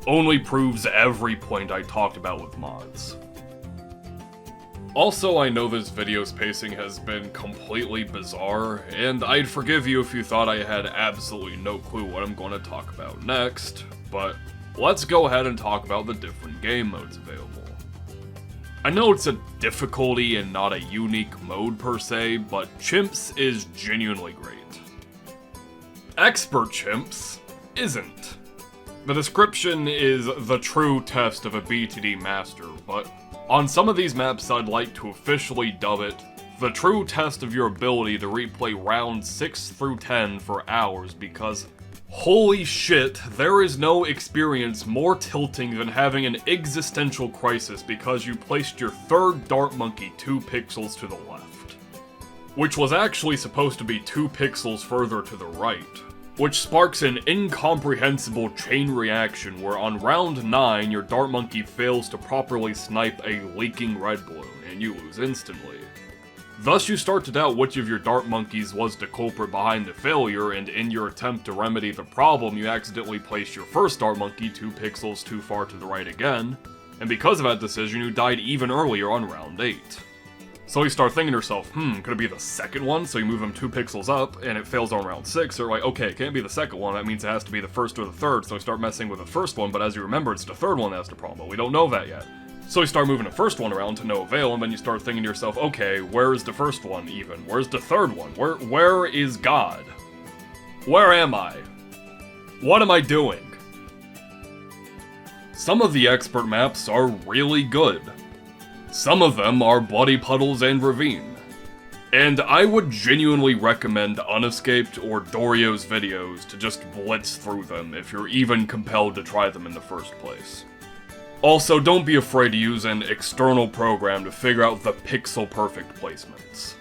S1: only proves every point I talked about with mods. Also, I know this video's pacing has been completely bizarre, and I'd forgive you if you thought I had absolutely no clue what I'm going to talk about next, but let's go ahead and talk about the different game modes available. I know it's a difficulty and not a unique mode per se, but CHIMPS is genuinely great. Expert CHIMPS isn't. The description is the true test of a BTD master, but on some of these maps I'd like to officially dub it the true test of your ability to replay rounds 6 through 10 for hours, because holy shit, there is no experience more tilting than having an existential crisis because you placed your third dart monkey 2 pixels to the left, which was actually supposed to be 2 pixels further to the right. Which sparks an incomprehensible chain reaction where on round 9 your dart monkey fails to properly snipe a leaking red balloon, and you lose instantly. Thus you start to doubt which of your dart monkeys was the culprit behind the failure, and in your attempt to remedy the problem you accidentally place your first dart monkey 2 pixels too far to the right again, and because of that decision you died even earlier on round 8. So you start thinking to yourself, could it be the second one? So you move them 2 pixels up, and it fails on round 6, or like, okay, it can't be the second one, that means it has to be the first or the third, so you start messing with the first one, but as you remember, it's the third one that's the problem, but we don't know that yet. So you start moving the first one around to no avail, and then you start thinking to yourself, okay, where is the first one even? Where's the third one? Where is God? Where am I? What am I doing? Some of the expert maps are really good. Some of them are Bloody Puddles and Ravine. And I would genuinely recommend Unescaped or Doreo's videos to just blitz through them if you're even compelled to try them in the first place. Also, don't be afraid to use an external program to figure out the pixel-perfect placements.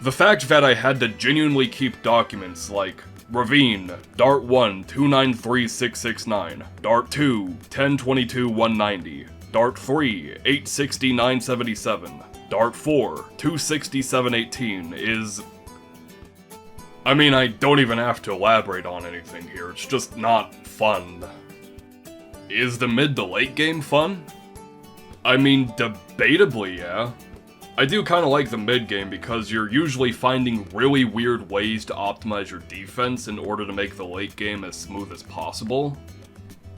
S1: The fact that I had to genuinely keep documents like Ravine, Dart 1, 293,669, Dart 2, 1022, 190, Dart 3, 860, 977, Dart 4, 260, 718 is... I mean, I don't even have to elaborate on anything here, it's just not fun. Is the mid to late game fun? I mean, debatably, yeah. I do kinda like the mid game because you're usually finding really weird ways to optimize your defense in order to make the late game as smooth as possible.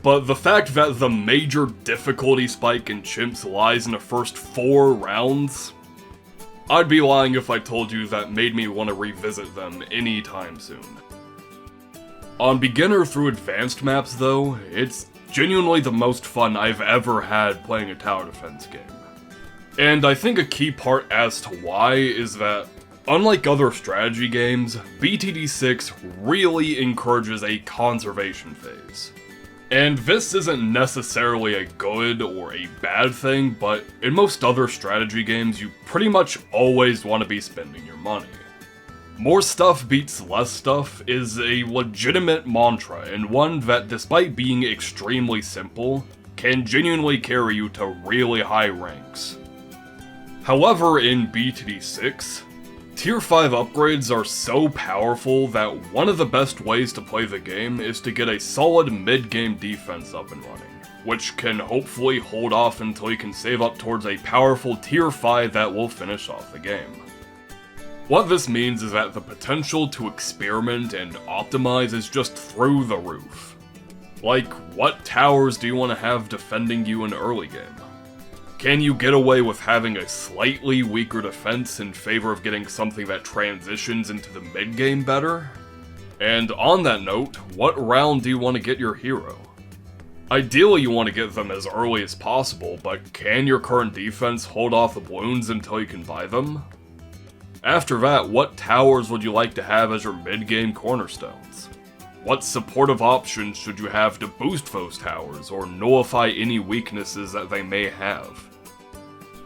S1: But the fact that the major difficulty spike in Chimps lies in the first 4 rounds, I'd be lying if I told you that made me want to revisit them anytime soon. On beginner through advanced maps though, it's genuinely the most fun I've ever had playing a tower defense game. And I think a key part as to why is that, unlike other strategy games, BTD6 really encourages a conservation phase. And this isn't necessarily a good or a bad thing, but in most other strategy games you pretty much always want to be spending your money. More stuff beats less stuff is a legitimate mantra, and one that, despite being extremely simple, can genuinely carry you to really high ranks. However, in BTD6, Tier 5 upgrades are so powerful that one of the best ways to play the game is to get a solid mid-game defense up and running, which can hopefully hold off until you can save up towards a powerful Tier 5 that will finish off the game. What this means is that the potential to experiment and optimize is just through the roof. Like, what towers do you want to have defending you in early game? Can you get away with having a slightly weaker defense in favor of getting something that transitions into the mid-game better? And on that note, what round do you want to get your hero? Ideally you want to get them as early as possible, but can your current defense hold off the Bloons until you can buy them? After that, what towers would you like to have as your mid-game cornerstones? What supportive options should you have to boost those towers, or nullify any weaknesses that they may have?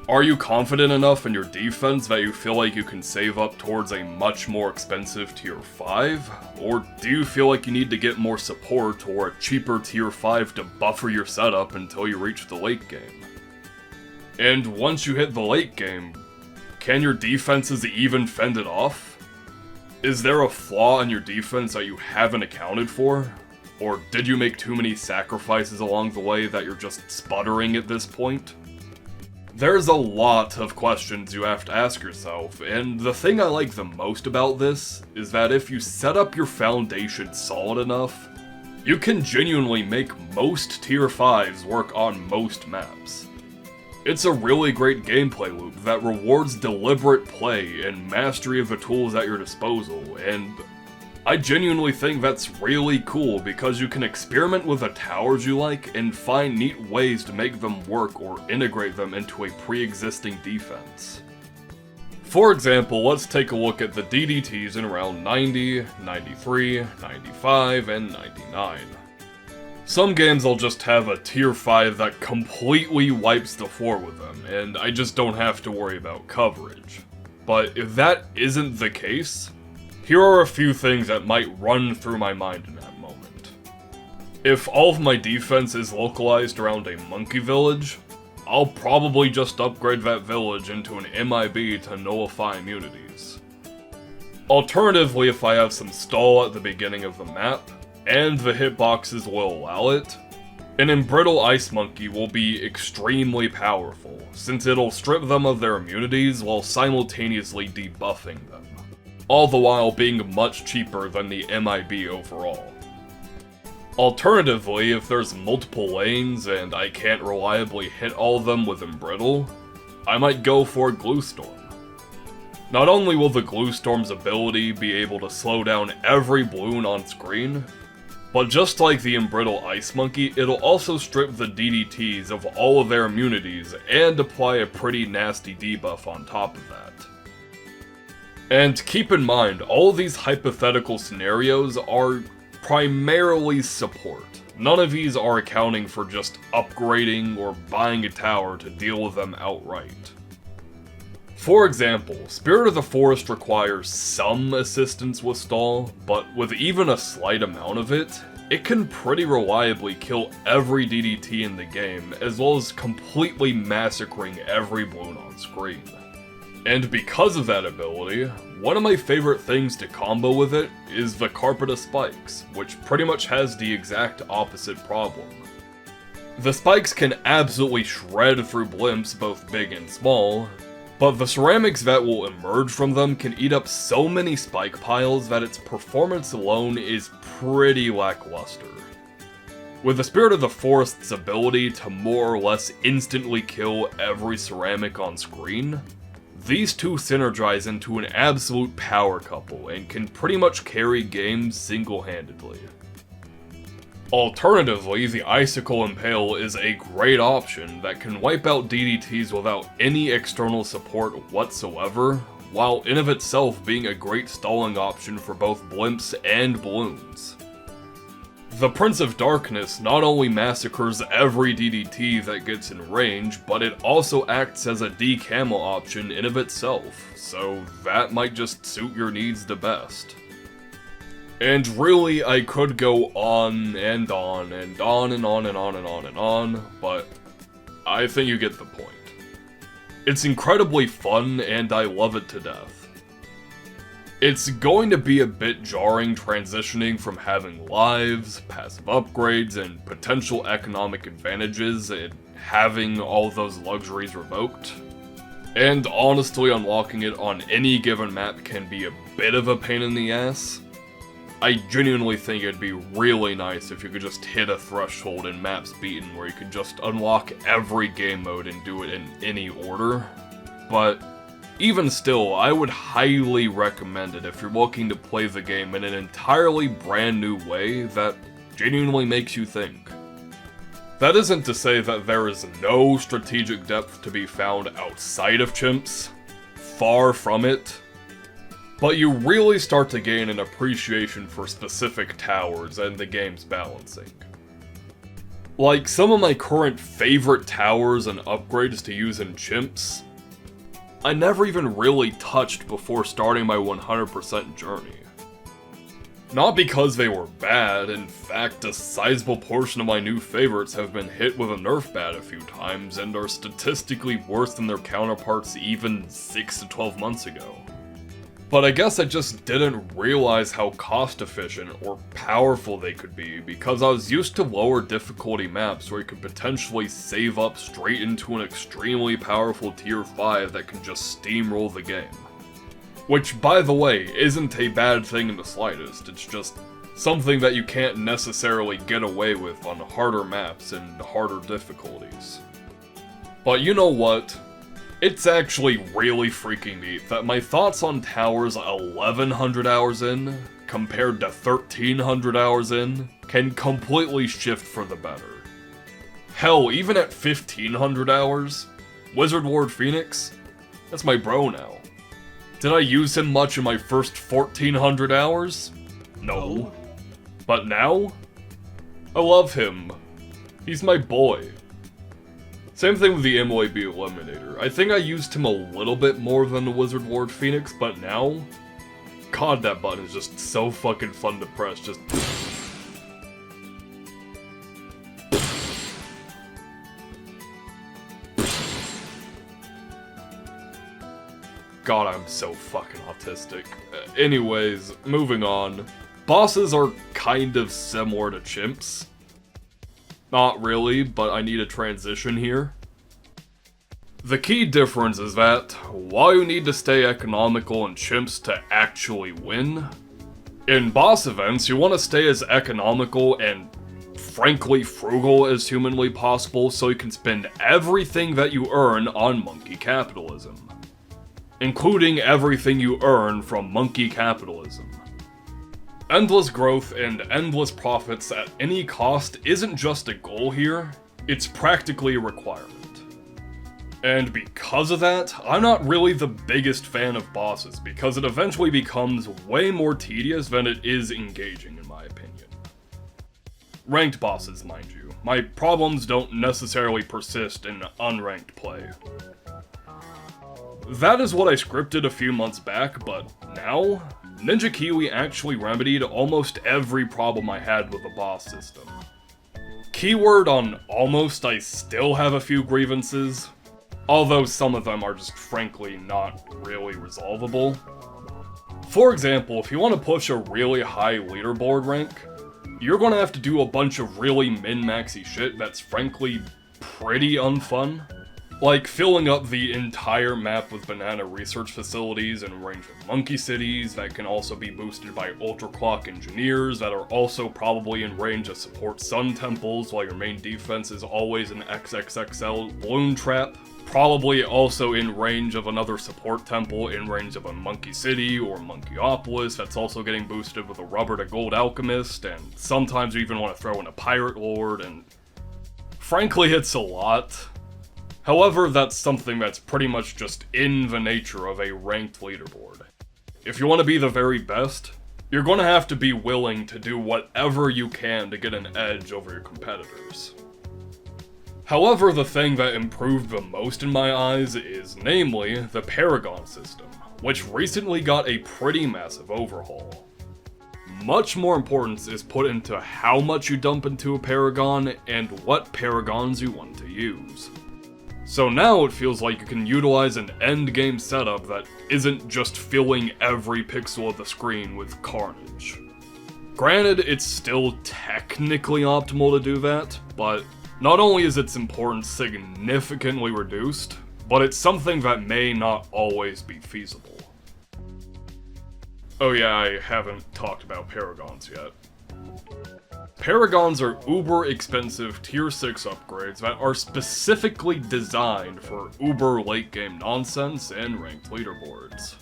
S1: Are you confident enough in your defense that you feel like you can save up towards a much more expensive Tier 5? Or do you feel like you need to get more support or a cheaper Tier 5 to buffer your setup until you reach the late game? And once you hit the late game, can your defenses even fend it off? Is there a flaw in your defense that you haven't accounted for? Or did you make too many sacrifices along the way that you're just sputtering at this point? There's a lot of questions you have to ask yourself, and the thing I like the most about this is that if you set up your foundation solid enough, you can genuinely make most Tier 5s work on most maps. It's a really great gameplay loop that rewards deliberate play and mastery of the tools at your disposal, and I genuinely think that's really cool because you can experiment with the towers you like and find neat ways to make them work or integrate them into a pre-existing defense. For example, let's take a look at the DDTs in round 90, 93, 95, and 99. Some games I'll just have a Tier 5 that completely wipes the floor with them, and I just don't have to worry about coverage. But if that isn't the case, here are a few things that might run through my mind in that moment. If all of my defense is localized around a Monke village, I'll probably just upgrade that village into an MIB to nullify immunities. Alternatively, if I have some stall at the beginning of the map, and the hitboxes will allow it, an Embrittle Ice Monkey will be extremely powerful, since it'll strip them of their immunities while simultaneously debuffing them, all the while being much cheaper than the MIB overall. Alternatively, if there's multiple lanes and I can't reliably hit all of them with Embrittle, I might go for Glue Storm. Not only will the Glue Storm's ability be able to slow down every Bloon on screen, but just like the Embrittle Ice Monkey, it'll also strip the DDTs of all of their immunities and apply a pretty nasty debuff on top of that. And keep in mind, all of these hypothetical scenarios are primarily support. None of these are accounting for just upgrading or buying a tower to deal with them outright. For example, Spirit of the Forest requires some assistance with stall, but with even a slight amount of it, it can pretty reliably kill every DDT in the game, as well as completely massacring every balloon on screen. And because of that ability, one of my favorite things to combo with it is the Carpet of Spikes, which pretty much has the exact opposite problem. The spikes can absolutely shred through blimps, both big and small, but the ceramics that will emerge from them can eat up so many spike piles that its performance alone is pretty lackluster. With the Spirit of the Forest's ability to more or less instantly kill every ceramic on screen, these two synergize into an absolute power couple and can pretty much carry games single-handedly. Alternatively, the Icicle Impale is a great option that can wipe out DDTs without any external support whatsoever, while in of itself being a great stalling option for both blimps and balloons. The Prince of Darkness not only massacres every DDT that gets in range, but it also acts as a decamo option in of itself, so that might just suit your needs the best. And really, I could go on and on and on and on and on and on and on, but I think you get the point. It's incredibly fun, and I love it to death. It's going to be a bit jarring transitioning from having lives, passive upgrades, and potential economic advantages, and having all those luxuries revoked. And honestly, unlocking it on any given map can be a bit of a pain in the ass. I genuinely think it'd be really nice if you could just hit a threshold in Maps Beaten where you could just unlock every game mode and do it in any order. But even still, I would highly recommend it if you're looking to play the game in an entirely brand new way that genuinely makes you think. That isn't to say that there is no strategic depth to be found outside of chimps. Far from it. But you really start to gain an appreciation for specific towers and the game's balancing. Like, some of my current favorite towers and upgrades to use in chimps, I never even really touched before starting my 100% journey. Not because they were bad, in fact, a sizable portion of my new favorites have been hit with a nerf bat a few times and are statistically worse than their counterparts even 6 to 12 months ago. But I guess I just didn't realize how cost efficient or powerful they could be because I was used to lower difficulty maps where you could potentially save up straight into an extremely powerful tier 5 that can just steamroll the game. Which, by the way, isn't a bad thing in the slightest, it's just something that you can't necessarily get away with on harder maps and harder difficulties. But you know what? It's actually really freaking neat that my thoughts on towers 1100 hours in, compared to 1300 hours in, can completely shift for the better. Hell, even at 1500 hours, Wizard Lord Fenix, that's my bro now. Did I use him much in my first 1400 hours? No. But now? I love him. He's my boy. Same thing with the MOAB Eliminator. I think I used him a little bit more than the Wizard Lord Fenix, but now? God, that button is just so fucking fun to press, just... God, I'm so fucking autistic. Anyways, moving on. Bosses are kind of similar to chimps. Not really, but I need a transition here. The key difference is that, while you need to stay economical in chimps to actually win, in boss events you want to stay as economical and frankly frugal as humanly possible so you can spend everything that you earn on Monke capitalism. Including everything you earn from Monke capitalism. Endless growth and endless profits at any cost isn't just a goal here, it's practically a requirement. And because of that, I'm not really the biggest fan of bosses, because it eventually becomes way more tedious than it is engaging in my opinion. Ranked bosses, mind you. My problems don't necessarily persist in unranked play. That is what I scripted a few months back, but now, Ninja Kiwi actually remedied almost every problem I had with the boss system. Keyword on almost, I still have a few grievances, although some of them are just frankly not really resolvable. For example, if you want to push a really high leaderboard rank, you're gonna have to do a bunch of really min-maxy shit that's frankly pretty unfun. Like filling up the entire map with banana research facilities in a range of monkey cities that can also be boosted by ultra clock engineers that are also probably in range of support sun temples while your main defense is always an XXXL balloon trap. Probably also in range of another support temple in range of a monkey city or Monkeyopolis that's also getting boosted with a rubber to gold alchemist, and sometimes you even want to throw in a pirate lord, and frankly it's a lot. However, that's something that's pretty much just in the nature of a ranked leaderboard. If you want to be the very best, you're going to have to be willing to do whatever you can to get an edge over your competitors. However, the thing that improved the most in my eyes is namely the Paragon system, which recently got a pretty massive overhaul. Much more importance is put into how much you dump into a Paragon and what Paragons you want to use. So now it feels like you can utilize an endgame setup that isn't just filling every pixel of the screen with carnage. Granted, it's still technically optimal to do that, but not only is its importance significantly reduced, but it's something that may not always be feasible. Oh yeah, I haven't talked about Paragons yet. Paragons are uber expensive tier 6 upgrades that are specifically designed for uber late game nonsense and ranked leaderboards.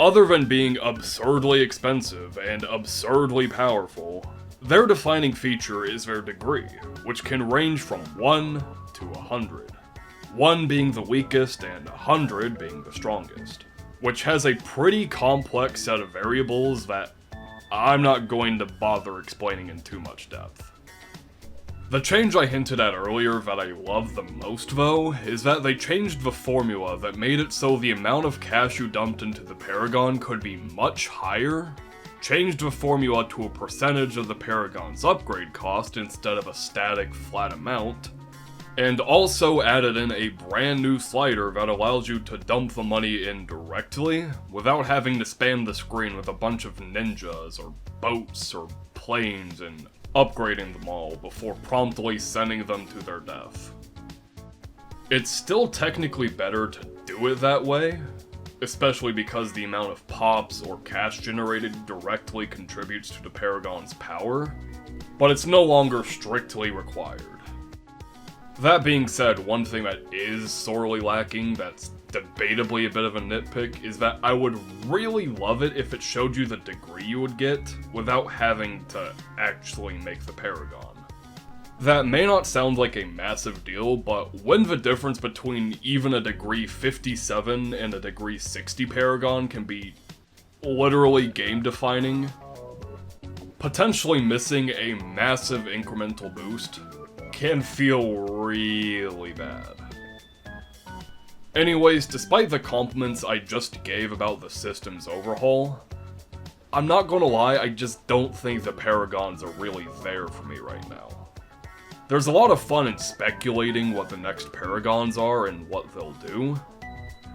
S1: Other than being absurdly expensive and absurdly powerful, their defining feature is their degree, which can range from 1 to 100. 1 being the weakest and 100 being the strongest, which has a pretty complex set of variables that I'm not going to bother explaining in too much depth. The change I hinted at earlier that I love the most though, is that they changed the formula that made it so the amount of cash you dumped into the Paragon could be much higher, changed the formula to a percentage of the Paragon's upgrade cost instead of a static flat amount, and also added in a brand new slider that allows you to dump the money in directly without having to spam the screen with a bunch of ninjas or boats or planes and upgrading them all before promptly sending them to their death. It's still technically better to do it that way, especially because the amount of pops or cash generated directly contributes to the Paragon's power, but it's no longer strictly required. That being said, one thing that is sorely lacking that's debatably a bit of a nitpick is that I would really love it if it showed you the degree you would get without having to actually make the Paragon. That may not sound like a massive deal, but when the difference between even a degree 57 and a degree 60 Paragon can be literally game-defining, potentially missing a massive incremental boost can feel really bad. Anyways, despite the compliments I just gave about the system's overhaul, I'm not gonna lie, I just don't think the Paragons are really there for me right now. There's a lot of fun in speculating what the next Paragons are and what they'll do,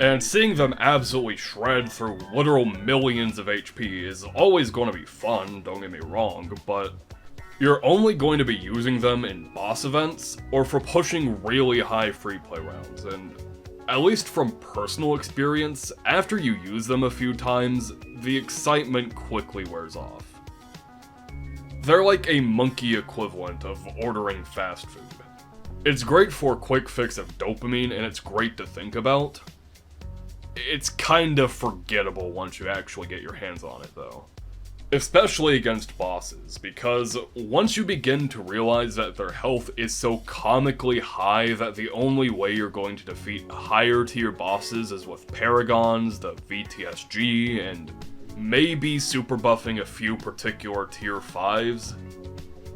S1: and seeing them absolutely shred through literal millions of HP is always going to be fun, don't get me wrong, but you're only going to be using them in boss events or for pushing really high free play rounds, and at least from personal experience, after you use them a few times, the excitement quickly wears off. They're like a monkey equivalent of ordering fast food. It's great for a quick fix of dopamine and it's great to think about. It's kind of forgettable once you actually get your hands on it though. Especially against bosses, because once you begin to realize that their health is so comically high that the only way you're going to defeat higher tier bosses is with Paragons, the VTSG, and maybe super buffing a few particular tier 5s,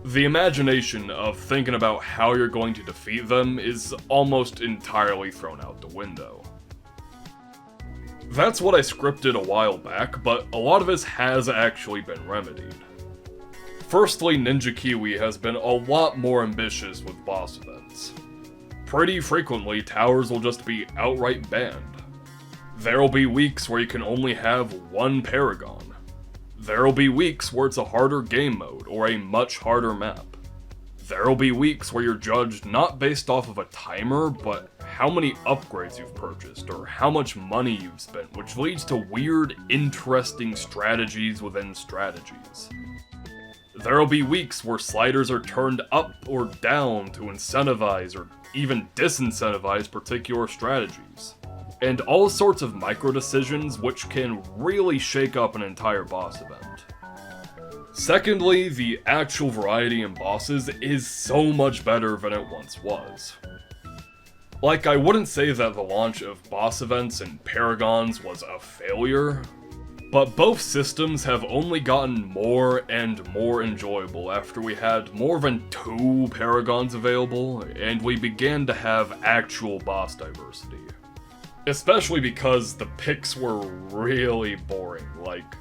S1: the imagination of thinking about how you're going to defeat them is almost entirely thrown out the window. That's what I scripted a while back, but a lot of this has actually been remedied. Firstly, Ninja Kiwi has been a lot more ambitious with boss events. Pretty frequently, towers will just be outright banned. There'll be weeks where you can only have one Paragon. There'll be weeks where it's a harder game mode, or a much harder map. There'll be weeks where you're judged not based off of a timer, but how many upgrades you've purchased, or how much money you've spent, which leads to weird, interesting strategies within strategies. There'll be weeks where sliders are turned up or down to incentivize or even disincentivize particular strategies. And all sorts of micro decisions which can really shake up an entire boss event. Secondly, the actual variety in bosses is so much better than it once was. Like, I wouldn't say that the launch of boss events and Paragons was a failure, but both systems have only gotten more and more enjoyable after we had more than 2 Paragons available, and we began to have actual boss diversity. Especially because the picks were really boring, like,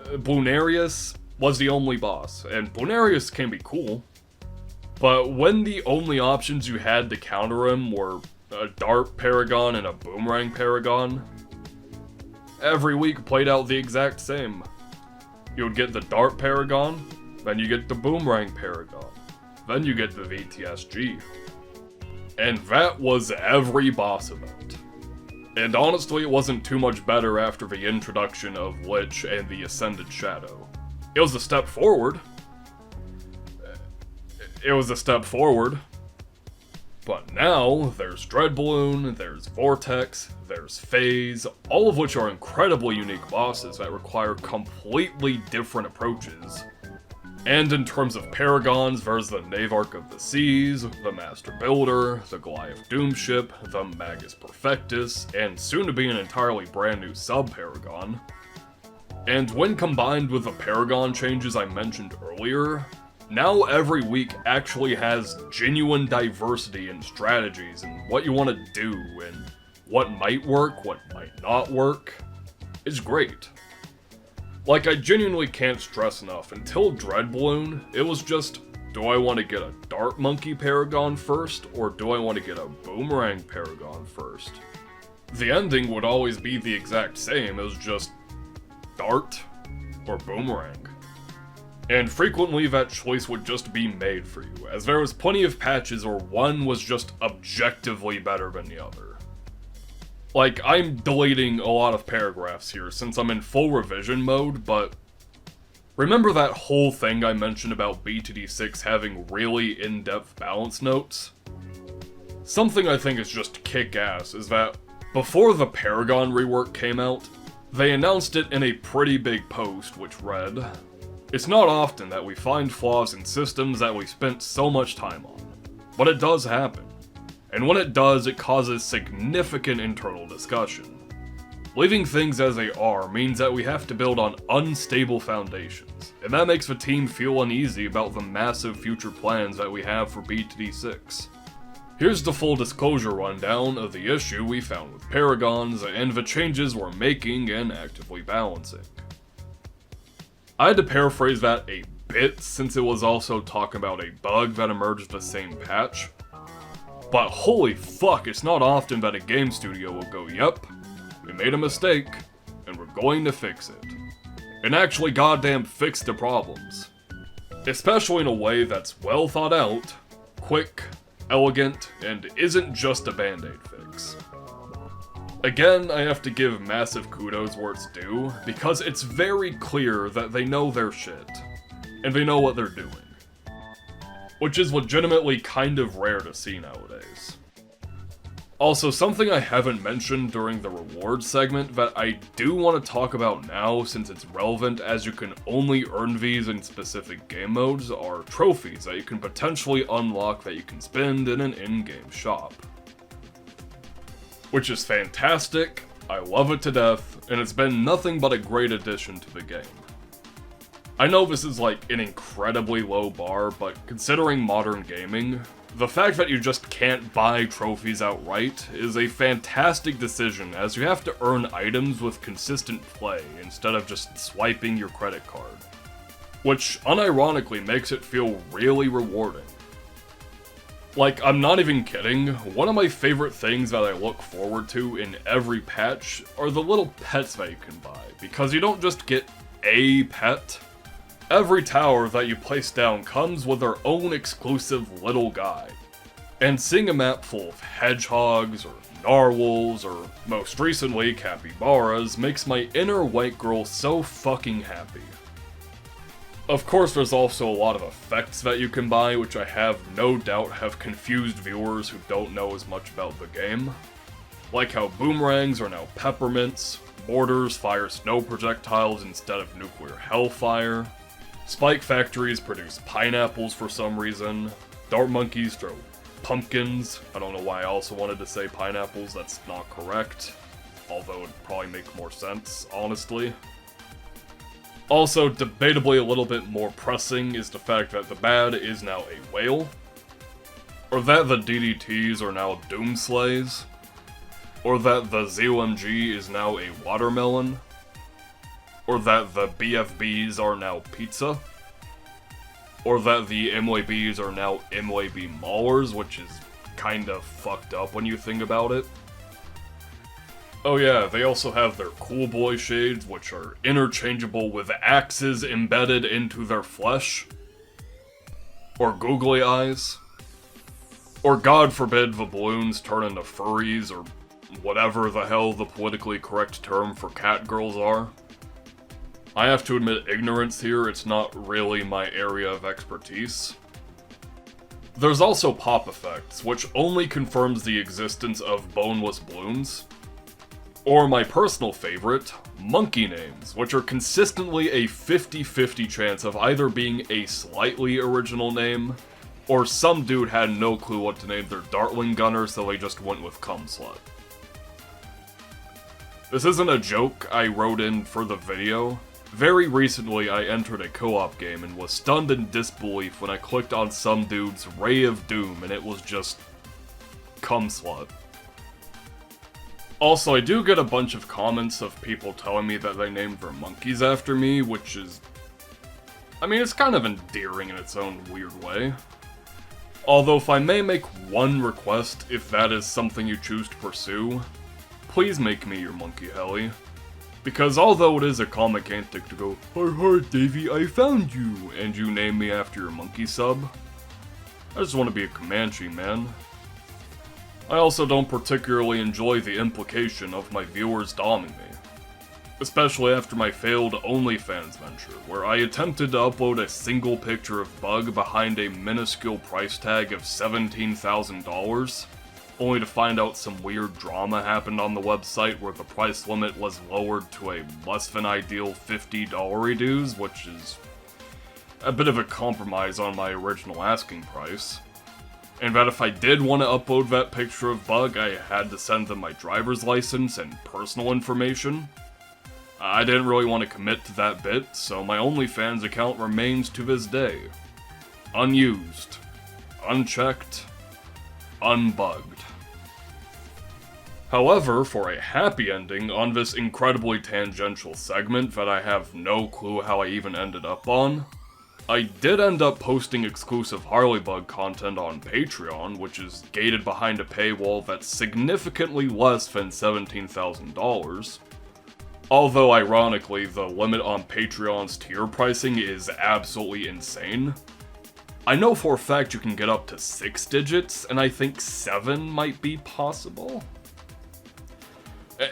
S1: Bloonarius was the only boss, and Bloonarius can be cool, but when the only options you had to counter him were a Dart Paragon and a Boomerang Paragon, every week played out the exact same. You would get the Dart Paragon, then you get the Boomerang Paragon, then you get the VTSG. And that was every boss event. And honestly, it wasn't too much better after the introduction of Lich and the Ascended Shadow. It was a step forward. But now, there's Dreadballoon, there's Vortex, there's Phase, all of which are incredibly unique bosses that require completely different approaches. And in terms of Paragons, there's the Navarch of the Seas, the Master Builder, the Goliath Doomship, the Magus Perfectus, and soon to be an entirely brand new sub-Paragon. And when combined with the Paragon changes I mentioned earlier, now every week actually has genuine diversity in strategies and what you want to do, and what might work, what might not work. It's great. Like, I genuinely can't stress enough, until Dreadballoon, it was just, do I want to get a Dart Monkey Paragon first, or do I want to get a Boomerang Paragon first? The ending would always be the exact same, it was just Dart or Boomerang. And frequently that choice would just be made for you, as there was plenty of patches where one was just objectively better than the other. Like, I'm deleting a lot of paragraphs here since I'm in full revision mode, but remember that whole thing I mentioned about BTD6 having really in-depth balance notes? Something I think is just kick-ass is that before the Paragon rework came out, they announced it in a pretty big post which read, "It's not often that we find flaws in systems that we spent so much time on, but it does happen. And when it does, it causes significant internal discussion. Leaving things as they are means that we have to build on unstable foundations, and that makes the team feel uneasy about the massive future plans that we have for BTD6. Here's the full disclosure rundown of the issue we found with Paragons and the changes we're making and actively balancing." I had to paraphrase that a bit since it was also talking about a bug that emerged the same patch. But holy fuck, it's not often that a game studio will go, "Yep, we made a mistake, and we're going to fix it." And actually goddamn fix the problems. Especially in a way that's well thought out, quick, elegant, and isn't just a band-aid fix. Again, I have to give massive kudos where it's due, because it's very clear that they know their shit, and they know what they're doing. Which is legitimately kind of rare to see nowadays. Also, something I haven't mentioned during the rewards segment that I do want to talk about now since it's relevant, as you can only earn these in specific game modes, are trophies that you can potentially unlock that you can spend in an in-game shop. Which is fantastic, I love it to death, and it's been nothing but a great addition to the game. I know this is like an incredibly low bar, but considering modern gaming, the fact that you just can't buy trophies outright is a fantastic decision, as you have to earn items with consistent play instead of just swiping your credit card. Which unironically makes it feel really rewarding. Like, I'm not even kidding, one of my favorite things that I look forward to in every patch are the little pets that you can buy, because you don't just get a pet. Every tower that you place down comes with their own exclusive little guy. And seeing a map full of hedgehogs, or narwhals, or most recently capybaras makes my inner white girl so fucking happy. Of course, there's also a lot of effects that you can buy, which I have no doubt have confused viewers who don't know as much about the game. Like how boomerangs are now peppermints, mortars fire snow projectiles instead of nuclear hellfire, spike factories produce pineapples for some reason, dart monkeys throw pumpkins. I don't know why I also wanted to say pineapples, that's not correct. Although it would probably make more sense, honestly. Also, debatably a little bit more pressing is the fact that the bad is now a whale, or that the DDTs are now doomslays, or that the ZOMG is now a watermelon, or that the BFBs are now pizza, or that the MYBs are now MYB maulers, which is kinda fucked up when you think about it. Oh yeah, they also have their cool boy shades, which are interchangeable with axes embedded into their flesh. Or googly eyes. Or god forbid the balloons turn into furries, or whatever the hell the politically correct term for cat girls are. I have to admit ignorance here, it's not really my area of expertise. There's also pop effects, which only confirms the existence of boneless balloons. Or my personal favorite, monkey names, which are consistently a 50-50 chance of either being a slightly original name, or some dude had no clue what to name their Dartling gunner, so they just went with cum slut. This isn't a joke I wrote in for the video. Very recently I entered a co-op game and was stunned in disbelief when I clicked on some dude's Ray of Doom and it was just cum slut. Also, I do get a bunch of comments of people telling me that they named their monkeys after me, which is... I mean, it's kind of endearing in its own weird way. Although, if I may make one request, if that is something you choose to pursue, please make me your monkey heli. Because although it is a comic antic to go, "Hi, Davey, I found you," and you name me after your monkey sub, I just want to be a Comanche, man. I also don't particularly enjoy the implication of my viewers domming me. Especially after my failed OnlyFans venture, where I attempted to upload a single picture of Bug behind a minuscule price tag of $17,000, only to find out some weird drama happened on the website where the price limit was lowered to a less than ideal $50 dues, which is a bit of a compromise on my original asking price. And that if I did want to upload that picture of Bug, I had to send them my driver's license and personal information. I didn't really want to commit to that bit, so my OnlyFans account remains to this day. Unused. Unchecked. Unbugged. However, for a happy ending on this incredibly tangential segment that I have no clue how I even ended up on, I did end up posting exclusive Harleybug content on Patreon, which is gated behind a paywall that's significantly less than $17,000. Although, ironically, the limit on Patreon's tier pricing is absolutely insane. I know for a fact you can get up to 6 digits, and I think 7 might be possible.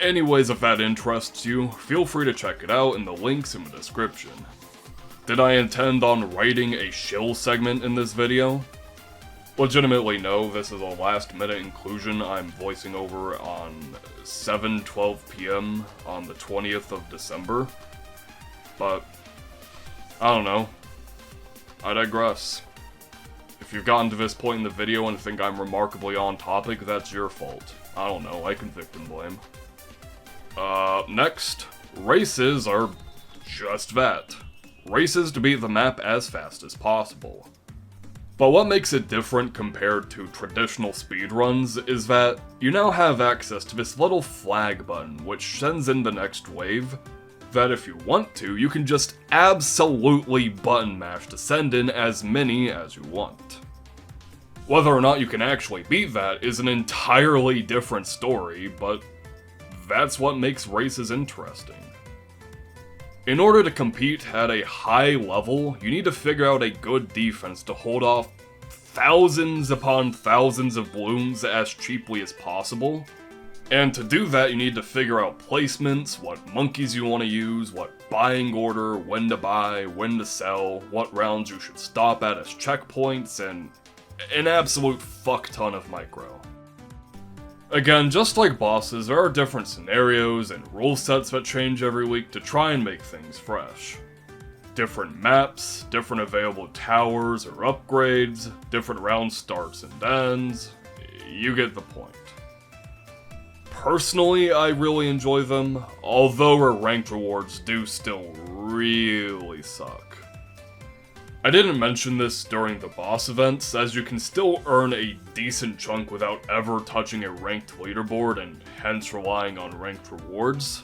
S1: Anyways, if that interests you, feel free to check it out, and the link's in the description. Did I intend on writing a shill segment in this video? Legitimately, no, this is a last-minute inclusion I'm voicing over on 7:12 p.m. on the 20th of December. But, I don't know. I digress. If you've gotten to this point in the video and think I'm remarkably on topic, that's your fault. I don't know, I can victim blame. Next, races are just that. Races to beat the map as fast as possible. But what makes it different compared to traditional speedruns is that you now have access to this little flag button which sends in the next wave, that if you want to, you can just absolutely button mash to send in as many as you want. Whether or not you can actually beat that is an entirely different story, but that's what makes races interesting. In order to compete at a high level, you need to figure out a good defense to hold off thousands upon thousands of balloons as cheaply as possible. And to do that, you need to figure out placements, what monkeys you want to use, what buying order, when to buy, when to sell, what rounds you should stop at as checkpoints, and an absolute fuck ton of micro. Again, just like bosses, there are different scenarios and rule sets that change every week to try and make things fresh. Different maps, different available towers or upgrades, different round starts and ends, you get the point. Personally, I really enjoy them, although our ranked rewards do still really suck. I didn't mention this during the boss events, as you can still earn a decent chunk without ever touching a ranked leaderboard and hence relying on ranked rewards.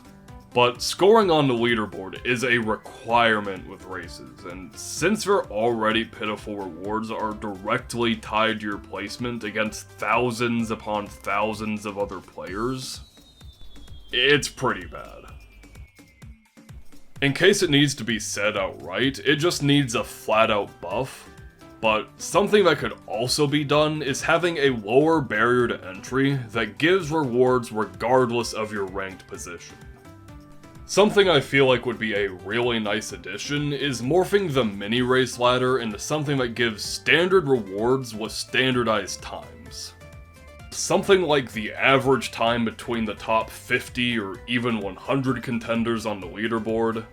S1: But scoring on the leaderboard is a requirement with races, and since their already pitiful rewards are directly tied to your placement against thousands upon thousands of other players, it's pretty bad. In case it needs to be said outright, it just needs a flat-out buff, but something that could also be done is having a lower barrier to entry that gives rewards regardless of your ranked position. Something I feel like would be a really nice addition is morphing the mini-race ladder into something that gives standard rewards with standardized times. Something like the average time between the top 50 or even 100 contenders on the leaderboard,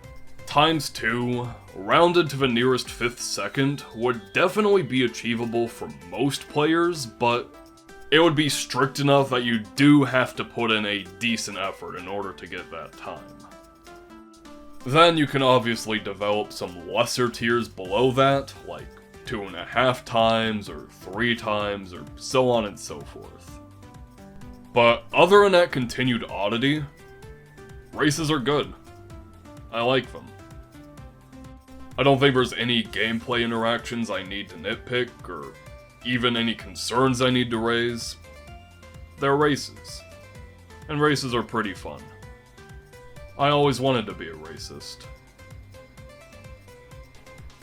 S1: times 2, rounded to the nearest 5th second, would definitely be achievable for most players, but it would be strict enough that you do have to put in a decent effort in order to get that time. Then you can obviously develop some lesser tiers below that, like 2.5 times or 3 times or so on and so forth. But other than that continued oddity, races are good. I like them. I don't think there's any gameplay interactions I need to nitpick, or even any concerns I need to raise. They're races. And races are pretty fun. I always wanted to be a racist.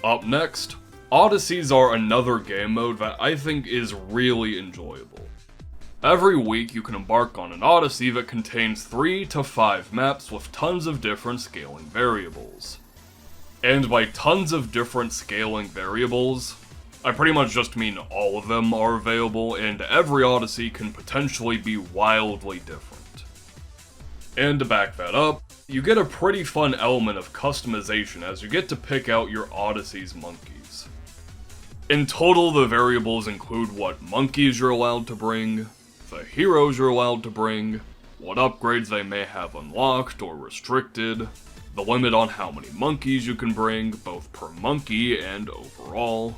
S1: Up next, Odysseys are another game mode that I think is really enjoyable. Every week you can embark on an Odyssey that contains 3 to 5 maps with tons of different scaling variables. And by tons of different scaling variables, I pretty much just mean all of them are available, and every Odyssey can potentially be wildly different. And to back that up, you get a pretty fun element of customization as you get to pick out your Odyssey's monkeys. In total, the variables include what monkeys you're allowed to bring, the heroes you're allowed to bring, what upgrades they may have unlocked or restricted, the limit on how many monkeys you can bring, both per monkey and overall,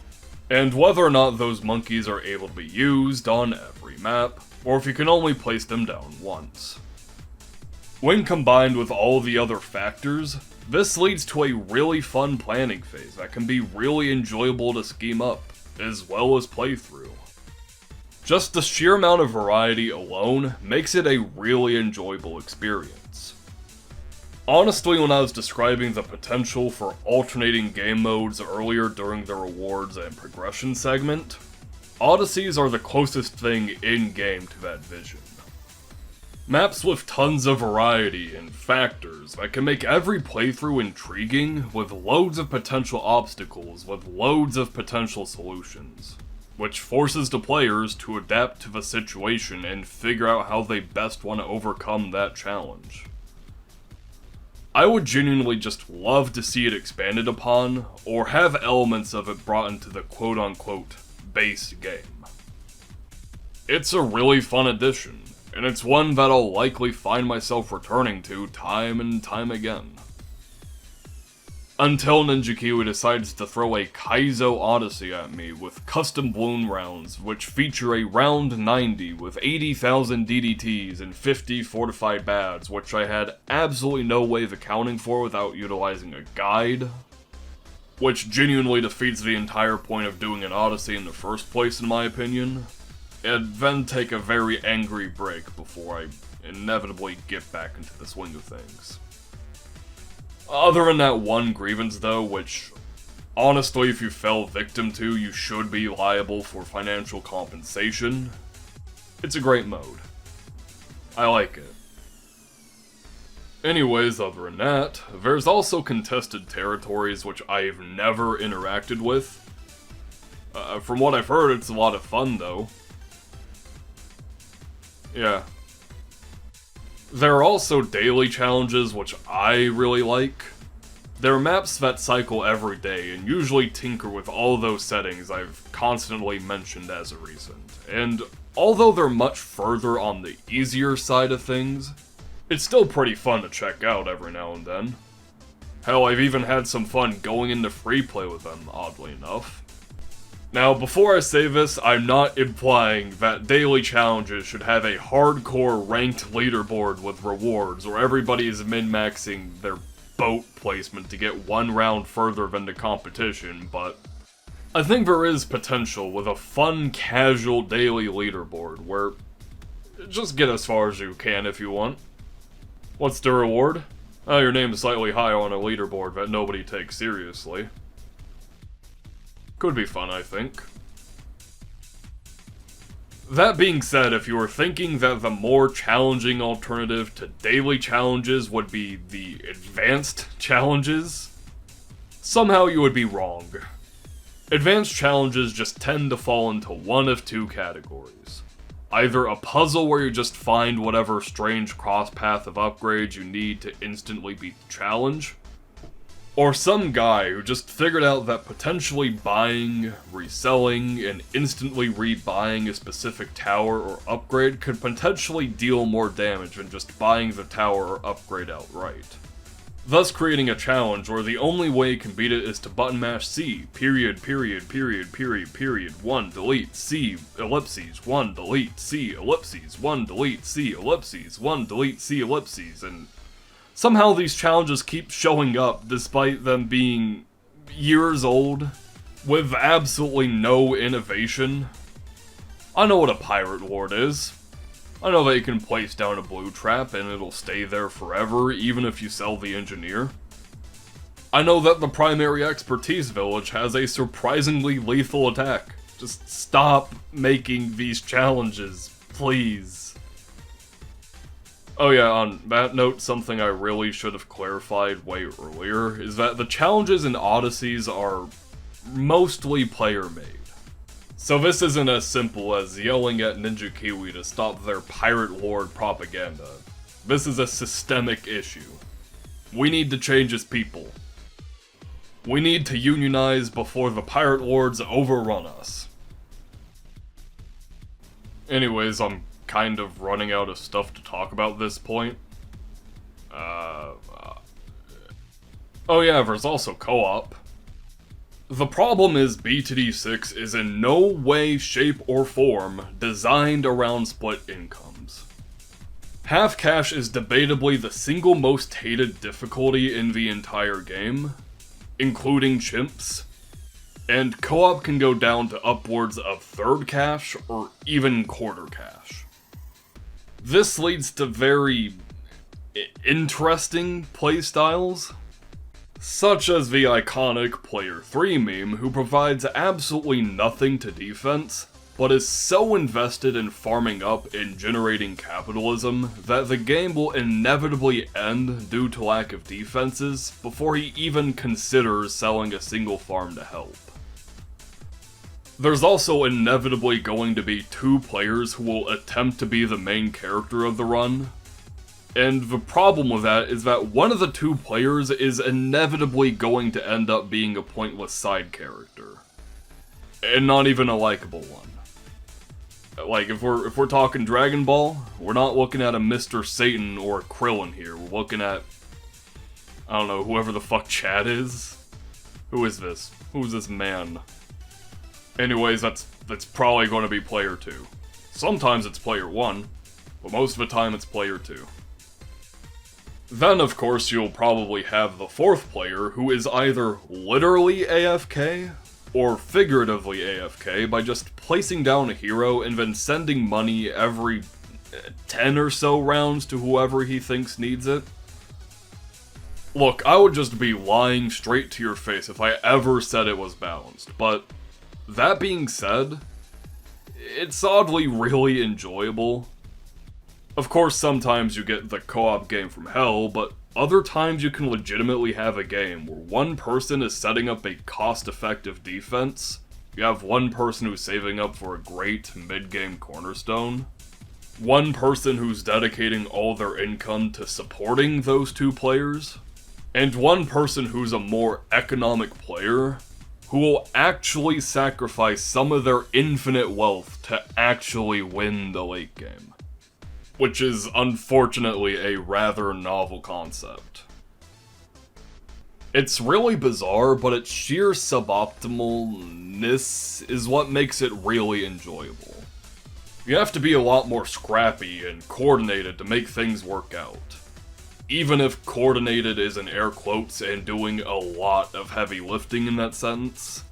S1: and whether or not those monkeys are able to be used on every map, or if you can only place them down once. When combined with all the other factors, this leads to a really fun planning phase that can be really enjoyable to scheme up, as well as play through. Just the sheer amount of variety alone makes it a really enjoyable experience. Honestly, when I was describing the potential for alternating game modes earlier during the rewards and progression segment, Odysseys are the closest thing in-game to that vision. Maps with tons of variety and factors that can make every playthrough intriguing, with loads of potential obstacles with loads of potential solutions. which forces the players to adapt to the situation and figure out how they best want to overcome that challenge. I would genuinely just love to see it expanded upon, or have elements of it brought into the quote-unquote base game. It's a really fun addition, and it's one that I'll likely find myself returning to time and time again. Until Ninja Kiwi decides to throw a Kaizo Odyssey at me with custom balloon rounds, which feature a round 90 with 80,000 DDTs and 50 fortified bads, which I had absolutely no way of accounting for without utilizing a guide, which genuinely defeats the entire point of doing an Odyssey in the first place in my opinion, and then take a very angry break before I inevitably get back into the swing of things. Other than that one grievance though, which honestly if you fell victim to, you should be liable for financial compensation, it's a great mode. I like it. Anyways, other than that, there's also contested territories which I've never interacted with. From what I've heard, it's a lot of fun though. Yeah. There are also daily challenges, which I really like. There are maps that cycle every day, and usually tinker with all those settings I've constantly mentioned as of recent. And although they're much further on the easier side of things, it's still pretty fun to check out every now and then. Hell, I've even had some fun going into free play with them, oddly enough. Now, before I say this, I'm not implying that daily challenges should have a hardcore ranked leaderboard with rewards, or everybody is min-maxing their boat placement to get one round further than the competition, but I think there is potential with a fun, casual daily leaderboard, where just get as far as you can if you want. What's the reward? Oh, your name is slightly higher on a leaderboard that nobody takes seriously. Could be fun, I think. That being said, if you were thinking that the more challenging alternative to daily challenges would be the advanced challenges, somehow you would be wrong. Advanced challenges just tend to fall into one of two categories. Either a puzzle where you just find whatever strange cross-path of upgrades you need to instantly beat the challenge, or some guy who just figured out that potentially buying, reselling, and instantly rebuying a specific tower or upgrade could potentially deal more damage than just buying the tower or upgrade outright. Thus creating a challenge where the only way you can beat it is to button mash C, period, 1, delete, C, ellipses, 1, delete, C, ellipses, 1, delete, C, ellipses, 1, delete, C, ellipses, and somehow these challenges keep showing up despite them being years old, with absolutely no innovation. I know what a pirate ward is. I know that you can place down a blue trap and it'll stay there forever, even if you sell the engineer. I know that the primary expertise village has a surprisingly lethal attack. Just stop making these challenges, please. Oh yeah, on that note, something I really should have clarified way earlier is that the challenges in Odysseys are mostly player-made. So this isn't as simple as yelling at Ninja Kiwi to stop their pirate lord propaganda. This is a systemic issue. We need to change as people. We need to unionize before the pirate lords overrun us. Anyways, I'm kind of running out of stuff to talk about at this point. Oh yeah, there's also co-op. The problem is BTD6 is in no way, shape, or form designed around split incomes. Half cash is debatably the single most hated difficulty in the entire game, including chimps, and co-op can go down to upwards of third cash or even quarter cash. This leads to very interesting playstyles, such as the iconic Player 3 meme who provides absolutely nothing to defense, but is so invested in farming up and generating capitalism that the game will inevitably end due to lack of defenses before he even considers selling a single farm to help. There's also inevitably going to be two players who will attempt to be the main character of the run. And the problem with that is that one of the two players is inevitably going to end up being a pointless side character. And not even a likable one. Like, if we're talking Dragon Ball, we're not looking at a Mr. Satan or a Krillin here. We're looking at, I don't know, whoever the fuck Chad is? Who is this? Who's this man? Anyways, that's probably going to be player 2. Sometimes it's player 1, but most of the time it's player 2. Then, of course, you'll probably have the fourth player, who is either literally AFK, or figuratively AFK, by just placing down a hero and then sending money every 10 or so rounds to whoever he thinks needs it. Look, I would just be lying straight to your face if I ever said it was balanced, but that being said, it's oddly really enjoyable. Of course, sometimes you get the co-op game from hell, but other times you can legitimately have a game where one person is setting up a cost-effective defense, you have one person who's saving up for a great mid-game cornerstone, one person who's dedicating all their income to supporting those two players, and one person who's a more economic player who will actually sacrifice some of their infinite wealth to actually win the late game. Which is, unfortunately, a rather novel concept. It's really bizarre, but its sheer suboptimalness is what makes it really enjoyable. You have to be a lot more scrappy and coordinated to make things work out. Even if coordinated is in air quotes and doing a lot of heavy lifting in that sentence.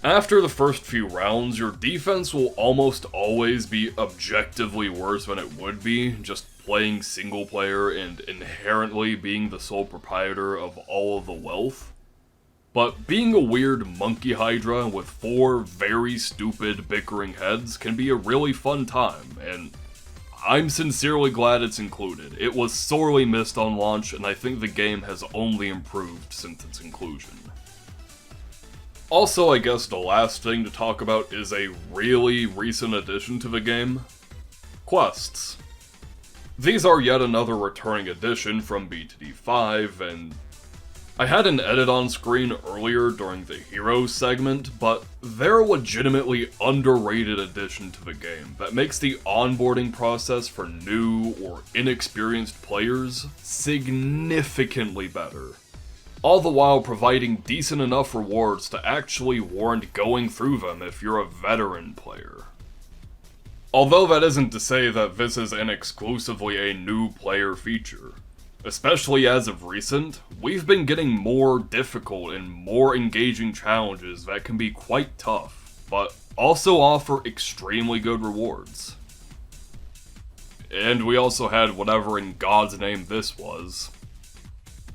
S1: After the first few rounds, your defense will almost always be objectively worse than it would be just playing single player and inherently being the sole proprietor of all of the wealth. But being a weird monkey hydra with 4 very stupid bickering heads can be a really fun time, and I'm sincerely glad it's included. It was sorely missed on launch, and I think the game has only improved since its inclusion. Also, I guess the last thing to talk about is a really recent addition to the game: quests. These are yet another returning addition from BTD5, and I had an edit on screen earlier during the Heroes segment, but they're a legitimately underrated addition to the game that makes the onboarding process for new or inexperienced players significantly better. All the while providing decent enough rewards to actually warrant going through them if you're a veteran player. Although that isn't to say that this is an exclusively a new player feature. Especially as of recent, we've been getting more difficult and more engaging challenges that can be quite tough, but also offer extremely good rewards. And we also had whatever in God's name this was.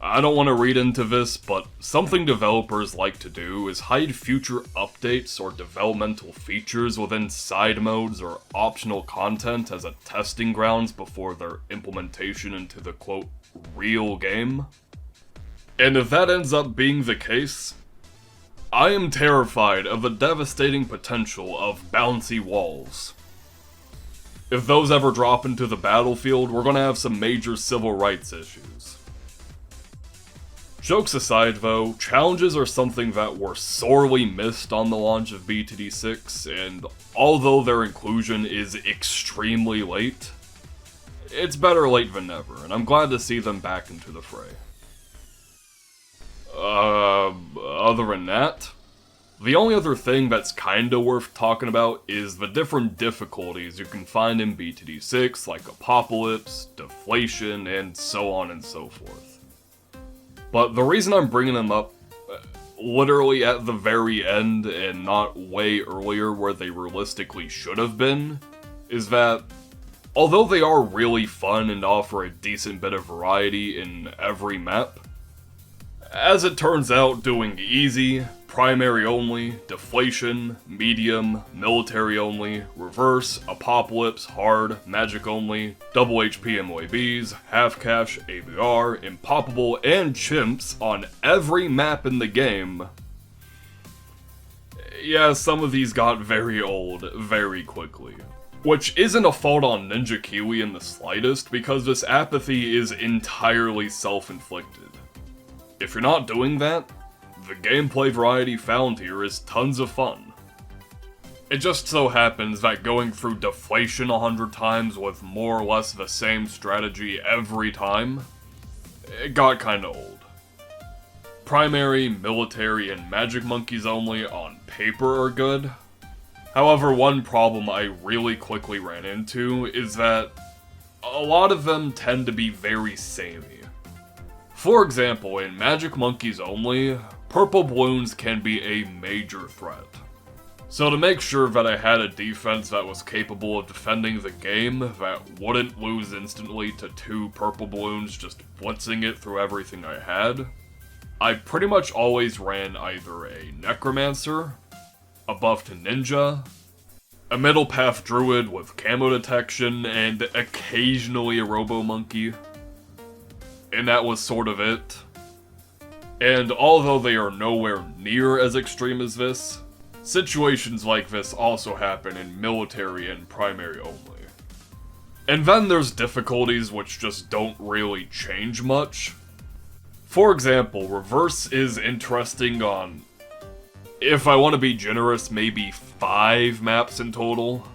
S1: I don't want to read into this, but something developers like to do is hide future updates or developmental features within side modes or optional content as a testing grounds before their implementation into the quote, real game. And if that ends up being the case, I am terrified of the devastating potential of bouncy walls. If those ever drop into the battlefield, we're gonna have some major civil rights issues. Jokes aside though, challenges are something that were sorely missed on the launch of BTD6, and although their inclusion is extremely late, it's better late than never, and I'm glad to see them back into the fray. Other than that, the only other thing that's kinda worth talking about is the different difficulties you can find in BTD6, like Apocalypse, Deflation, and so on and so forth. But the reason I'm bringing them up literally at the very end and not way earlier where they realistically should have been, is that although they are really fun and offer a decent bit of variety in every map, as it turns out, doing easy, primary only, deflation, medium, military only, reverse, apocalypse, hard, magic only, double HP MOABs, half cash, ABR, impoppable, and chimps on every map in the game, yeah, some of these got very old very quickly. Which isn't a fault on Ninja Kiwi in the slightest, because this apathy is entirely self-inflicted. If you're not doing that, the gameplay variety found here is tons of fun. It just so happens that going through deflation 100 times with more or less the same strategy every time, it got kinda old. Primary, military, and magic monkeys only on paper are good. However, one problem I really quickly ran into is that a lot of them tend to be very samey. For example, in Magic Monkeys only, purple balloons can be a major threat. So to make sure that I had a defense that was capable of defending the game, that wouldn't lose instantly to 2 purple balloons just blitzing it through everything I had, I pretty much always ran either a Necromancer, a buff to Ninja, a middle path Druid with camo detection, and occasionally a Robo Monkey. And that was sort of it. And although they are nowhere near as extreme as this, situations like this also happen in military and primary only. And then there's difficulties which just don't really change much. For example, Reverse is interesting on, if I want to be generous, maybe 5 maps in total.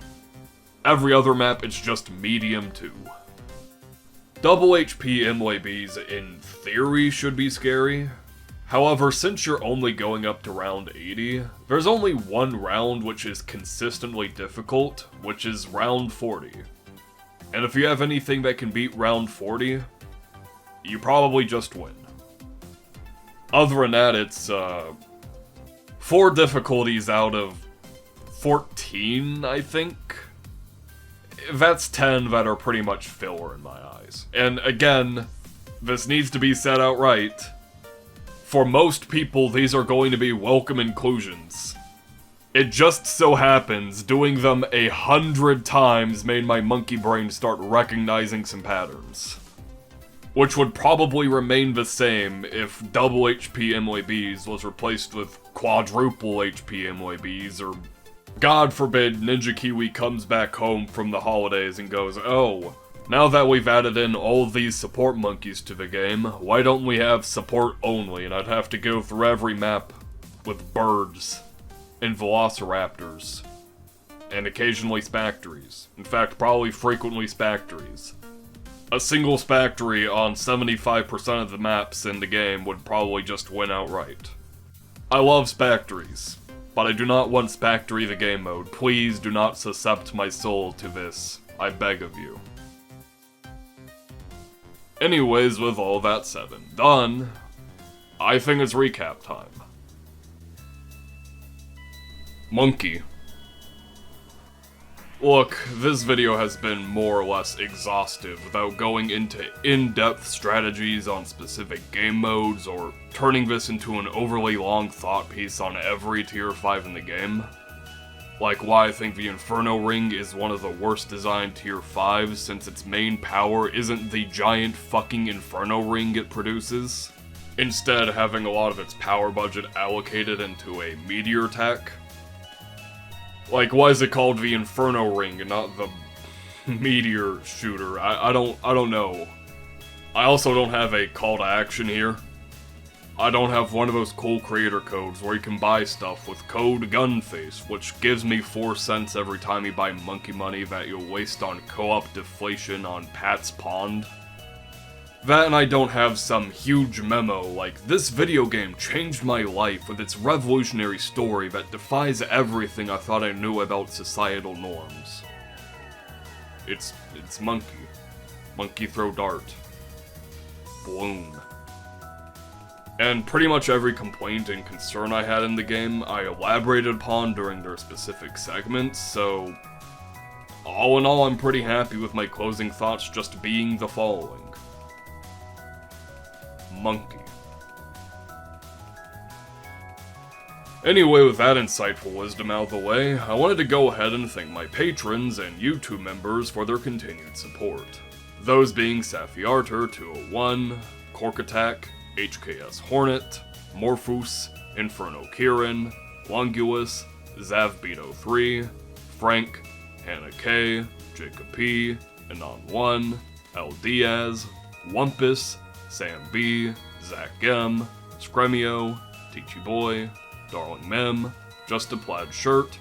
S1: Every other map it's just medium 2. Double HP MLABs in theory should be scary. However, since you're only going up to round 80, there's only one round which is consistently difficult, which is round 40. And if you have anything that can beat round 40, you probably just win. Other than that, it's 4 difficulties out of 14, I think. That's 10 that are pretty much filler in my eyes. And again, this needs to be said outright. For most people, these are going to be welcome inclusions. It just so happens, doing them 100 times made my monkey brain start recognizing some patterns. Which would probably remain the same if double HP MLABs was replaced with quadruple HP MLABs, or God forbid Ninja Kiwi comes back home from the holidays and goes, oh, now that we've added in all these support monkeys to the game, why don't we have support only, and I'd have to go through every map with birds and velociraptors and occasionally spactories. In fact, probably frequently spactories. A single spactory on 75% of the maps in the game would probably just win outright. I love spactories, but I do not want Spactory the game mode. Please do not suscept my soul to this, I beg of you. Anyways, with all that said and done, I think it's recap time. Monke. Look, this video has been more or less exhaustive without going into in-depth strategies on specific game modes or turning this into an overly long thought piece on every tier 5 in the game. Like why I think the Inferno Ring is one of the worst designed tier 5s since its main power isn't the giant fucking Inferno Ring it produces, instead having a lot of its power budget allocated into a meteor attack. Like, why is it called the Inferno Ring and not the meteor shooter? I don't know. I also don't have a call to action here. I don't have one of those cool creator codes where you can buy stuff with code Gunface, which gives me 4 cents every time you buy monkey money that you'll waste on co-op deflation on Pat's Pond. That, and I don't have some huge memo like, this video game changed my life with its revolutionary story that defies everything I thought I knew about societal norms. It's Monke. Monkey throw dart. Bloon. And pretty much every complaint and concern I had in the game, I elaborated upon during their specific segments, so all in all, I'm pretty happy with my closing thoughts just being the following. Monke. Anyway, with that insightful wisdom out of the way, I wanted to go ahead and thank my patrons and YouTube members for their continued support. Those being Safiarter 201, Cork Attack, HKS Hornet, Morphus, Inferno Kieran, Longuous, Zavbeat03, Frank, Hannah K, Jacob P, Anon1, L Diaz, Wumpus, Sam B, Zach M, Scremio, Teachy Boy, Darling Mem, Just a Plaid Shirt,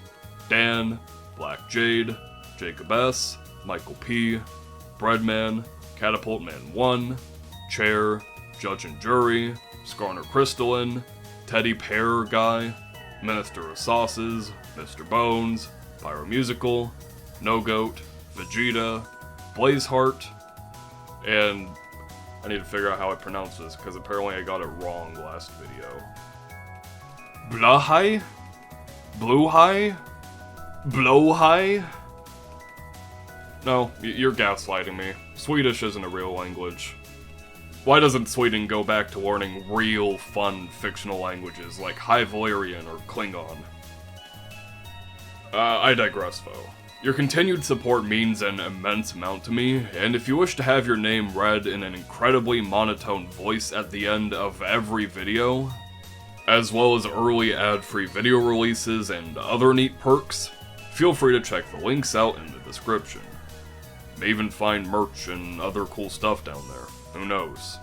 S1: Dan, Black Jade, Jacob S, Michael P, Breadman, Catapult Man 1, Chair, Judge and Jury, Skarner Crystalline, Teddy Pear Guy, Minister of Sauces, Mr. Bones, Pyro Musical, No Goat, Vegeta, Blazeheart, and I need to figure out how I pronounce this because apparently I got it wrong last video. Blahai? Bluehai? Blowhai? No, you're gaslighting me. Swedish isn't a real language. Why doesn't Sweden go back to learning real, fun, fictional languages like High Valyrian or Klingon? I digress, though. Your continued support means an immense amount to me, and if you wish to have your name read in an incredibly monotone voice at the end of every video, as well as early ad-free video releases and other neat perks, feel free to check the links out in the description. You may even find merch and other cool stuff down there. Who knows?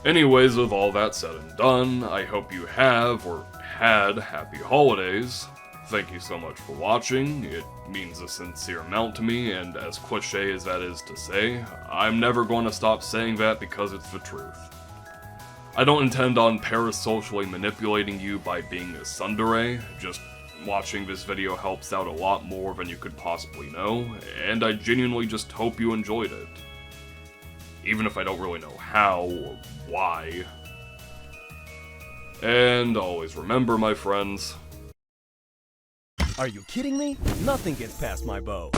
S1: Anyways, with all that said and done, I hope you have, or had, happy holidays. Thank you so much for watching, it means a sincere amount to me, and as cliche as that is to say, I'm never going to stop saying that because it's the truth. I don't intend on parasocially manipulating you by being a tsundere, just watching this video helps out a lot more than you could possibly know, and I genuinely just hope you enjoyed it. Even if I don't really know how or why. And always remember, my friends.
S2: Are you kidding me? Nothing gets past my bow.